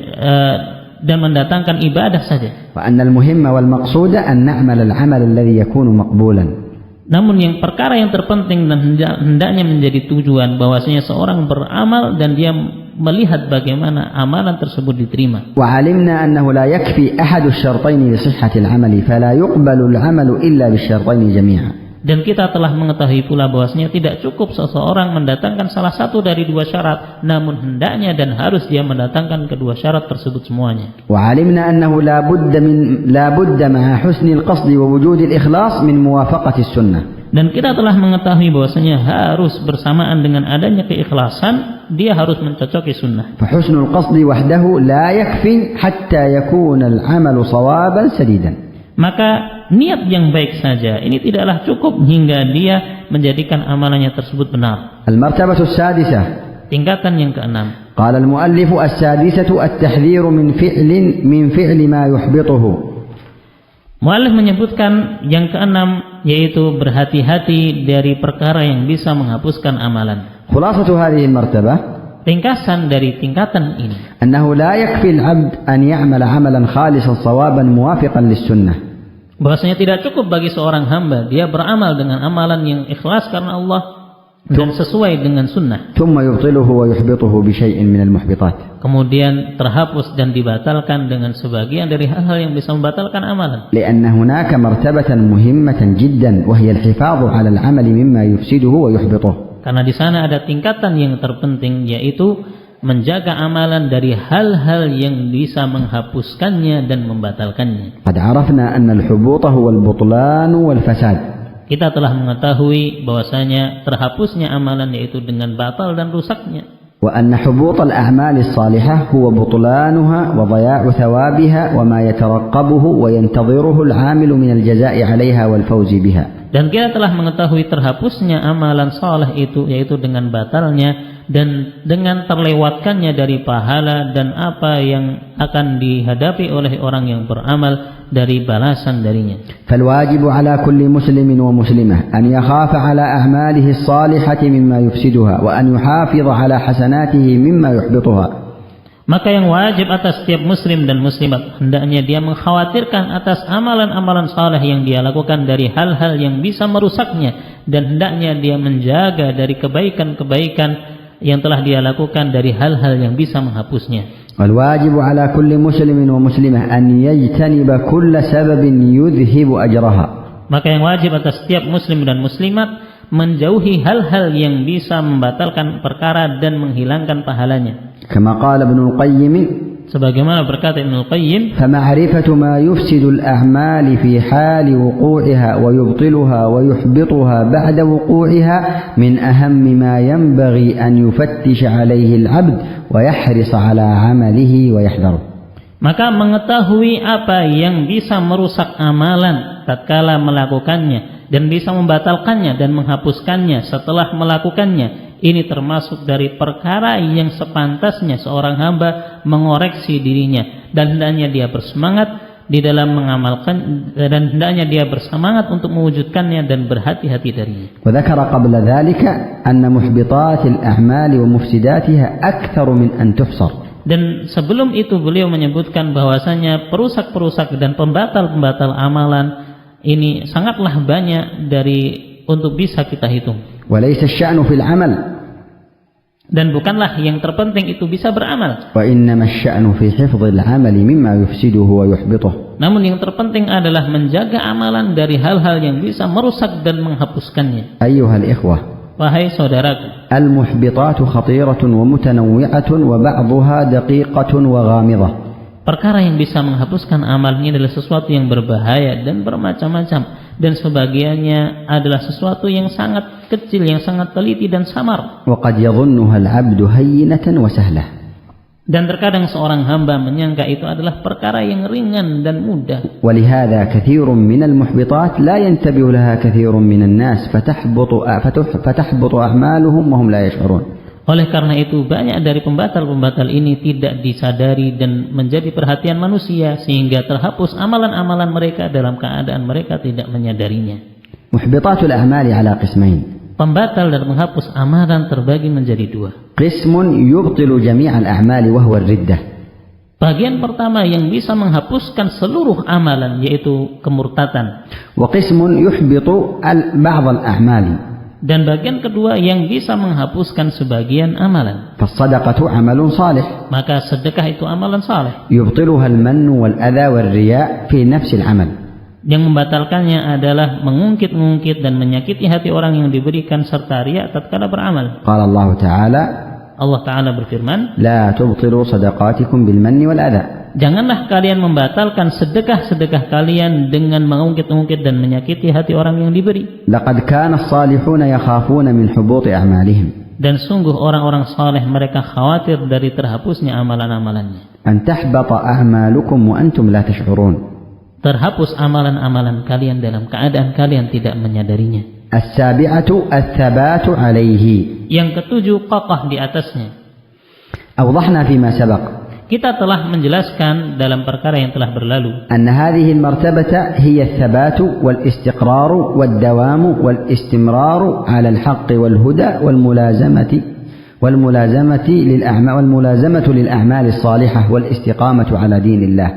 dan mendatangkan ibadah saja. Wa anna al-muhimma wal maqsuda an na'mala al-'amal alladhi yakunu maqbulan. Namun yang perkara yang terpenting dan hendaknya menjadi tujuan bahwasanya seorang beramal dan dia melihat bagaimana amalan tersebut diterima. Wa 'alimna annahu la yakfi ahadu asy-syartayn li sihhati al-'amali fala yuqbalu al-'amalu illa bisyartayn jami'an. Dan kita telah mengetahui pula bahwasanya tidak cukup seseorang mendatangkan salah satu dari dua syarat, namun hendaknya dan harus dia mendatangkan kedua syarat tersebut semuanya. Wa 'alimna annahu la budda ma'a husni al-qasd wa wujud al-ikhlas min muwafaqati as-sunnah. Dan kita telah mengetahui bahwasanya harus bersamaan dengan adanya keikhlasan, dia harus mencocoki sunnah. Fa husnul qasd wahdahu la yakfi hatta yakuna al-'amalu shawaban sadidan. Maka niat yang baik saja ini tidaklah cukup hingga dia menjadikan amalannya tersebut benar. Al-martabatu as-sadisah, tingkatan yang keenam. Qala al-muallif as-sadisatu at-tahdhir min fi'li ma yuhbituhu. Muallif menyebutkan yang keenam yaitu berhati-hati dari perkara yang bisa menghapuskan amalan. Khulasatu hadhihi al-martabah, ringkasan dari tingkatan ini, annahu la yakfi al-'abd an ya'mala 'amalan khalisan shawaban muwafiqan lis-sunnah. Bahwasanya tidak cukup bagi seorang hamba dia beramal dengan amalan yang ikhlas karena Allah dan sesuai dengan sunnah. Thumma yubtiluhu wa yuhbituhu bi syai'in min al-muhbitat. Kemudian terhapus dan dibatalkan dengan sebagian dari hal-hal yang bisa membatalkan amalan. Li'anna hunaka martabatan muhimmatan jiddan wa hiya al-hifadhu 'ala al-'amal mimma yufsiduhu wa yuhbituhu. Karena di sana ada tingkatan yang terpenting, yaitu menjaga amalan dari hal-hal yang bisa menghapuskannya dan membatalkannya. Qad 'arafna anna al-hubut huwa al-butlan wal fasad. Kita telah mengetahui bahwasanya terhapusnya amalan yaitu dengan batal dan rusaknya. Wa anna hubut al-a'mal as-salihah huwa butlanuha wa dhaya'u thawabiha wa ma yataraqqabuhu wa yantadhiruhu al-'amilu min al-jazaa'i 'alayha wal fawzi biha. Dan kita telah mengetahui terhapusnya amalan saleh itu yaitu dengan batalnya dan dengan terlewatkannya dari pahala dan apa yang akan dihadapi oleh orang yang beramal dari balasan darinya. Falwajibu ala kulli muslimin wa muslimah an yakhafa ala a'malihi as-salihati mimma yufsiduha wa an yuhafidha ala hasanatihi mimma yuhbituha. Maka yang wajib atas setiap muslim dan muslimat hendaknya dia mengkhawatirkan atas amalan-amalan saleh yang dia lakukan dari hal-hal yang bisa merusaknya, dan hendaknya dia menjaga dari kebaikan-kebaikan yang telah dia lakukan dari hal-hal yang bisa menghapusnya. Wal wajibu ala kulli muslimin wa muslimah an yajtaniba kulla sababin yudhibu ajraha. Maka yang wajib atas setiap muslim dan muslimat menjauhi hal-hal yang bisa membatalkan perkara dan menghilangkan pahalanya. Kama qala Ibnu al-Qayyim, sebagaimana berkata Ibnu al-Qayyim, fama'rifatu ma yufsidu al-a'mal fi hali wuqu'iha wa yubtiluha wa yuhbituha ba'da wuqu'iha min ahammi ma yanbaghi an yufattisha 'alayhi al-'abd wa yahris 'ala 'amalihi wa yahdharu. Maka mengetahui apa yang bisa merusak amalan tatkala melakukannya dan bisa membatalkannya dan menghapuskannya setelah melakukannya, ini termasuk dari perkara yang sepantasnya seorang hamba mengoreksi dirinya dan hendaknya dia bersemangat di dalam mengamalkan dan hendaknya dia bersemangat untuk mewujudkannya dan berhati-hati darinya. وذكر قبل ذلك أن محبطات الأعمال ومفسداتها أكثر من أن تحصر. Dan sebelum itu beliau menyebutkan bahwasanya perusak-perusak dan pembatal-pembatal amalan ini sangatlah banyak dari untuk bisa kita hitung. وليس الشأن في العمل. Dan bukanlah yang terpenting itu bisa beramal. وإنما الشأن في حفظ العمل مما يفسده ويحبطه. Namun yang terpenting adalah menjaga amalan dari hal-hal yang bisa merusak dan menghapuskannya. أيها الإخوة. Wahai saudaraku, المحبطات خطيرة ومتنوعة وبعضها دقيقة وغامضة. Perkara yang bisa menghapuskan amal ini adalah sesuatu yang berbahaya dan bermacam-macam, dan sebagiannya adalah sesuatu yang sangat kecil, yang sangat teliti dan samar. وقد يظنها العبد هينة وسهلة. Dan terkadang seorang hamba menyangka itu adalah perkara yang ringan dan mudah. ولهذا كثير من المحبطات لا ينتبه لها كثير من الناس فتحبط أعمالهم وهم لا يشعرون. Oleh karena itu banyak dari pembatal-pembatal ini tidak disadari dan menjadi perhatian manusia sehingga terhapus amalan-amalan mereka dalam keadaan mereka tidak menyadarinya. محبطات الأعمال على قسمين. Pembatal dan menghapus amalan terbagi menjadi dua. قسم يبطل جميع الأعمال وهو الردة. Bagian pertama yang bisa menghapuskan seluruh amalan yaitu kemurtatan. وقسم يحبط بعض الأعمال. Dan bagian kedua yang bisa menghapuskan sebagian amalan. فالصدقة عمل صالح. Maka sedekah itu amalan saleh. يبطلها المن والأذى والرياء في نفس العمل. Yang membatalkannya adalah mengungkit-ungkit dan menyakiti hati orang yang diberikan serta riya tatkala beramal. قال الله تعالى Allah Ta'ala berfirman, لا تبطلوا صدقاتكم بالمن والأذى. Janganlah kalian membatalkan sedekah-sedekah kalian dengan mengungkit-ungkit dan menyakiti hati orang yang diberi. لقد كان الصالحون يخافون من حبوط أعمالهم. Dan sungguh orang-orang saleh mereka khawatir dari terhapusnya amalan-amalannya. أن تحبط أعمالكم وأنتم لا تشعرون. Terhapus amalan-amalan kalian dalam keadaan kalian tidak menyadarinya. السابعة الثبات عليه. Yang ketujuh, kokoh di atasnya. أوضحنا فيما سبق. Kita telah menjelaskan dalam perkara yang telah berlalu أن هذه المرتبة هي الثبات والاستقرار والدوام والاستمرار على الحق والهدى والملازمة للأعمال الصالحة والاستقامة على دين الله.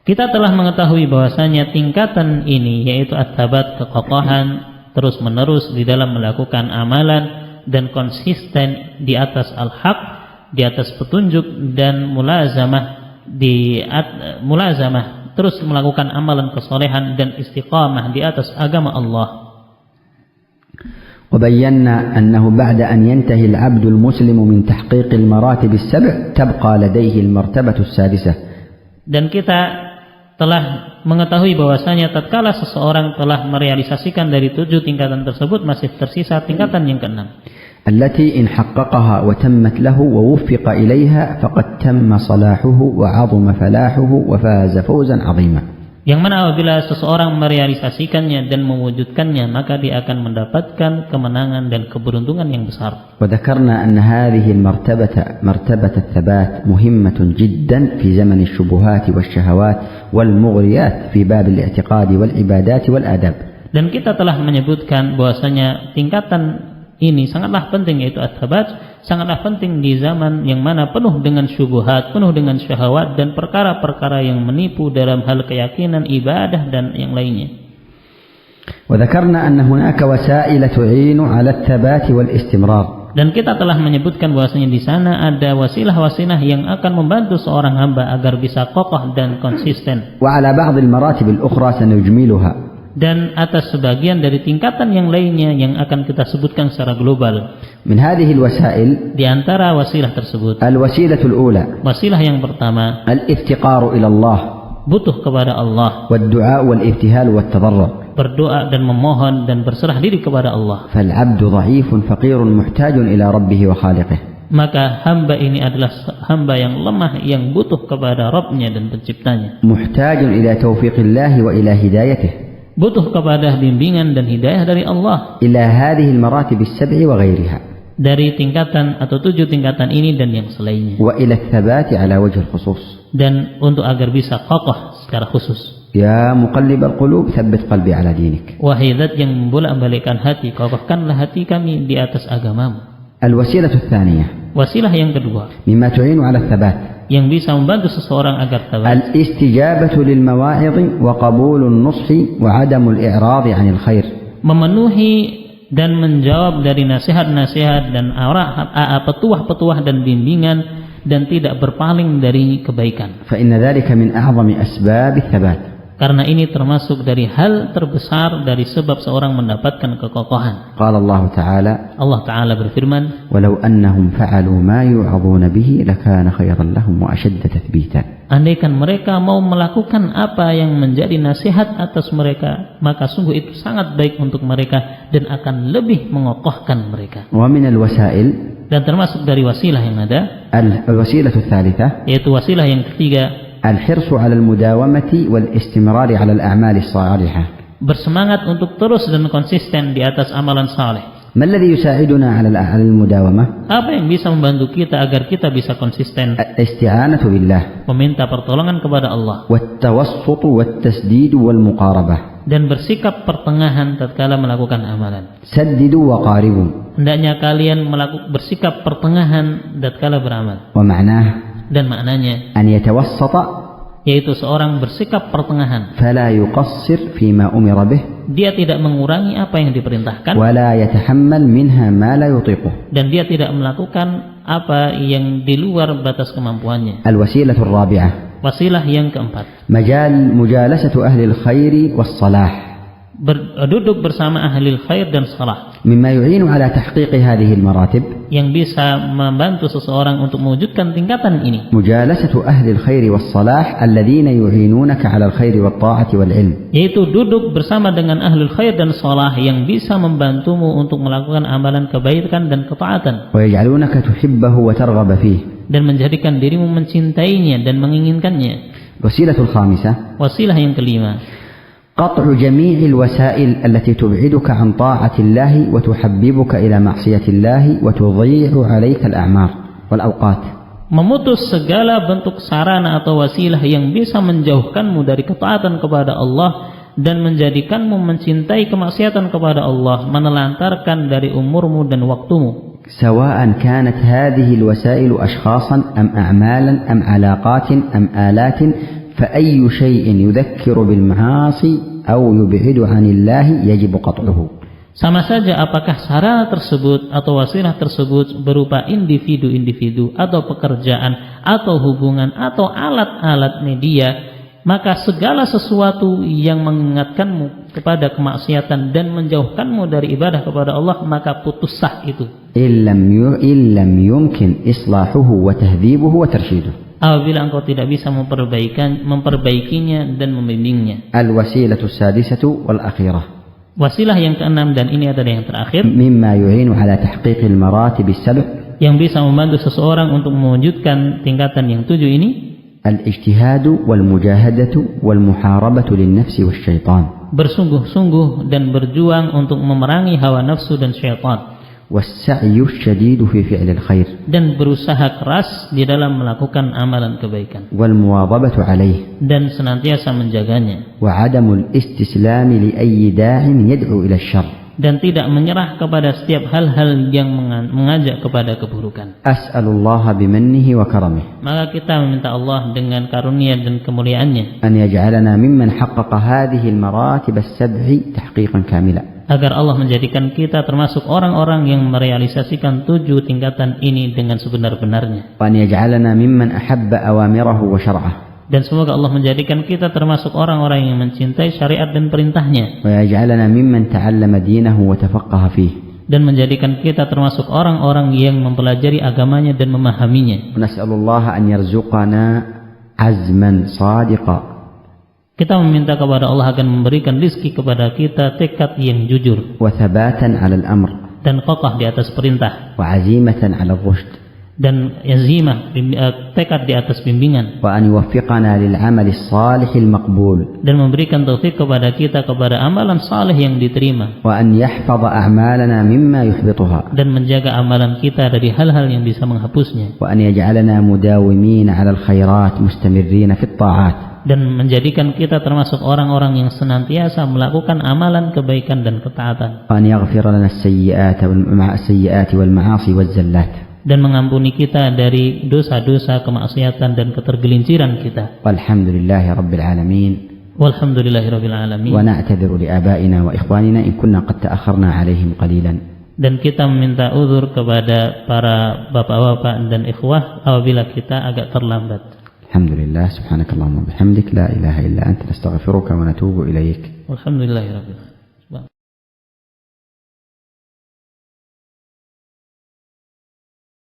Kita telah mengetahui bahwasanya tingkatan ini yaitu at-tabat, kekokohan terus menerus di dalam melakukan amalan dan konsisten di atas al-haq, di atas petunjuk, dan mulazamah terus melakukan amalan kesolehan dan istiqamah di atas agama Allah. وبينا أنه بعد أن ينتهي العبد المسلم من تحقيق المراتب السبع تبقى لديه المرتبة السادسة. Dan kita telah mengetahui bahwasanya tatkala seseorang telah merealisasikan dari 7 tingkatan tersebut masih tersisa tingkatan yang ke-6. التي إن حققها وتمت له ووفق إليها فقد تم صلاحه وعظم فلاحه وفاز فوزا عظيما. Yang mana apabila seseorang merealisasikannya dan mewujudkannya maka dia akan mendapatkan kemenangan dan keberuntungan yang besar. وذكرنا أن هذه مرتبة الثبات مهمة جدا في زمن الشبهات والشهوات والمغريات في باب الاعتقاد والعبادات والآداب. Dan kita telah menyebutkan bahwasanya tingkatan ini sangatlah penting, yaitu at-tabat, sangatlah penting di zaman yang mana penuh dengan syubhat, penuh dengan syahwat dan perkara-perkara yang menipu dalam hal keyakinan, ibadah dan yang lainnya. وذكرنا أن هناك وسائل تعين على الثبات والاستمرار. Dan kita telah menyebutkan bahwasanya di sana ada wasilah-wasilah yang akan membantu seorang hamba agar bisa kokoh dan konsisten. وعلى بعض المراتب الأخرى سنجملها. Dan atas sebagian dari tingkatan yang lainnya yang akan kita sebutkan secara global. من هذه الوسائل, di antara wasilah tersebut, الوسيلة الأولى, wasilah yang pertama, الافتقار إلى الله, butuh kepada Allah, والدعاء والابتهال والتضرع, berdoa dan memohon dan berserah diri kepada Allah. فالعبد ضعيف فقير محتاج إلى ربه وخالقه. maka hamba ini adalah hamba yang lemah, yang butuh kepada Rabb-Nya dan Penciptanya. محتاج إلى توفيق الله وإلى هدايته. Butuh kepada bimbingan dan hidayah dari Allah. إلى هذه المراتب السبع وغيرها. Dari tingkatan atau 7 tingkatan ini dan yang selainnya. وإلى الثبات على وجه الخصوص. Dan untuk agar bisa kokoh secara khusus. يا مقلب القلوب ثبت قلبي على دينك. Wahai Zat yang membolak-balikkan hati, kokohkanlah hati kami di atas agamamu. الوسيلة الثانية Wasilah yang kedua مما تعين على الثبات yang bisa membantu seseorang agar tabat, الاستجابة للمواعظ وقبول النصح وعدم الإعراض عن الخير. memenuhi dan menjawab dari nasihat-nasihat dan petuah-petuah dan bimbingan dan tidak berpaling dari kebaikan. فإن ذلك من أعظم أسباب الثبات. Karena ini termasuk dari hal terbesar dari sebab seorang mendapatkan kekokohan. قال الله تعالى Allah Ta'ala berfirman, ولو أنهم فعلوا ما يوعظون به لكان خيرا لهم وأشد تثبيتا. andaikan mereka mau melakukan apa yang menjadi nasihat atas mereka, maka sungguh itu sangat baik untuk mereka dan akan lebih mengokohkan mereka. ومن الوسائل Dan termasuk dari wasilah yang ada, الوسيلة الثالثة yaitu wasilah yang ketiga, الحرص على المداومة والاستمرار على الأعمال الصالحة. bersemangat untuk terus dan konsisten di atas amalan saleh. ما الذي يساعدنا على المداومة؟ Apa yang bisa membantu kita agar kita bisa konsisten? الاستعانة بالله Meminta pertolongan kepada Allah والتوسط والتسديد والمقاربة. dan bersikap pertengahan tatkala melakukan amalan. سددوا وقاربوا. Hendaknya kalian bersikap pertengahan tatkala beramal. ومعناه Dan maknanya أن يتوسط yaitu seorang bersikap pertengahan. فلا يقصر فيما أمر به Dia tidak mengurangi apa yang diperintahkan ولا يتحمل منها ما لا يطيقه. dan dia tidak melakukan apa yang di luar batas kemampuannya. الوسيلة الرابعة Wasilah yang keempat, مجالسة أهل الخير والصلاح. duduk bersama ahli khair dan salah, مما يعين على تحقيق هذه المراتب yang bisa membantu seseorang untuk mewujudkan tingkatan ini. مجالسة أهل الخير والصلاح الذين يعينونك على الخير والطاعة والعلم. Yaitu duduk bersama dengan ahli khair dan salah yang bisa membantumu untuk melakukan amalan kebaikan dan ketaatan. ويجعلونك تحبه وترغب فيه. Dan menjadikan dirimu mencintainya dan menginginkannya. الوسيلة الخامسة Wasilah yang kelima, قطع جميع الوسائل التي تبعدك عن طاعة الله وتحببك إلى معصية الله وتضيع عليك الأعمار والأوقات. memutus segala bentuk sarana atau wasilah yang bisa menjauhkanmu dari ketaatan kepada Allah dan menjadikanmu mencintai kemaksiatan kepada Allah, menelantarkan dari umurmu dan waktumu. سواء كانت هذه الوسائل أشخاصا أم أعمالا أم علاقات أم آلات، فأي شيء يذكر بالمعاصي أو يبعد عن الله يجب قطعه. Sama saja apakah sarana tersebut atau wasilah tersebut berupa individu-individu atau pekerjaan atau hubungan atau alat-alat media, maka segala sesuatu yang mengingatkanmu kepada kemaksiatan dan menjauhkanmu dari ibadah kepada Allah, maka putus sah itu. إن لم يمكن إصلاحه وتهذيبه وترشيده. Apabila engkau tidak bisa memperbaikinya dan membimbingnya. الوسيلة السادسة والأخيرة Wasilah yang keenam dan ini adalah yang terakhir, مما يعين على تحقيق المراتب السبع yang bisa membantu seseorang untuk mewujudkan tingkatan yang 7 ini, الاجتهاد والمجاهدة والمحاربة للنفس والشيطان. bersungguh-sungguh dan berjuang untuk memerangi hawa nafsu dan syaitan, والسعي الشديد في فعل الخير. dan berusaha keras di dalam melakukan amalan kebaikan, والمواظبة عليه. dan senantiasa menjaganya, وعدم الاستسلام لأي داع يدعو إلى الشر. dan tidak menyerah kepada setiap hal-hal yang mengajak kepada keburukan. أسأل الله بمنه وكرمه Maka kita meminta Allah dengan karunia dan kemuliaannya أن يجعلنا ممن حقق هذه المراتب السبع تحقيقا كاملا. agar Allah menjadikan kita termasuk orang-orang yang merealisasikan 7 tingkatan ini dengan sebenar-benarnya. وأن يجعلنا ممن أحب أوامره وشرعه. Dan semoga Allah menjadikan kita termasuk orang-orang yang mencintai syariat dan perintahnya. ويجعلنا ممن تعلم دينه وتفقه فيه. Dan menjadikan kita termasuk orang-orang yang mempelajari agamanya dan memahaminya. ونسأل الله أن يرزقنا عزما صادقا. Kita meminta kepada Allah akan memberikan rizki kepada kita tekad yang jujur وثباتا على الأمر. dan kokoh di atas perintah وعزيمة على الرشد. dan azimah, tekad di atas bimbingan, وأن يوفقنا للعمل الصالح المقبول, dan memberikan taufik kepada kita kepada amalan saleh yang diterima, وأن يحفظ أعمالنا مما يحبطها, dan menjaga amalan kita dari hal-hal yang bisa menghapusnya, وأن يجعلنا مداومين على الخيرات مستمرين في الطاعات, dan menjadikan kita termasuk orang-orang yang senantiasa melakukan amalan kebaikan dan ketaatan, وأن يغفر لنا السيئات والمعاصي والزلات, dan mengampuni kita dari dosa-dosa, kemaksiatan dan ketergelinciran kita. والحمد لله رب العالمين. Walhamdulillahirabbil alamin. ونعتذر لآبائنا وإخواننا إن كنا قد تأخرنا عليهم قليلا. Dan kita meminta uzur kepada para bapak-bapak dan ikhwah apabila kita agak terlambat. الحمد لله. سبحانك اللهم وبحمدك لا إله إلا أنت نستغفرك ونتوب إليك. Walhamdulillahirabbil alamin.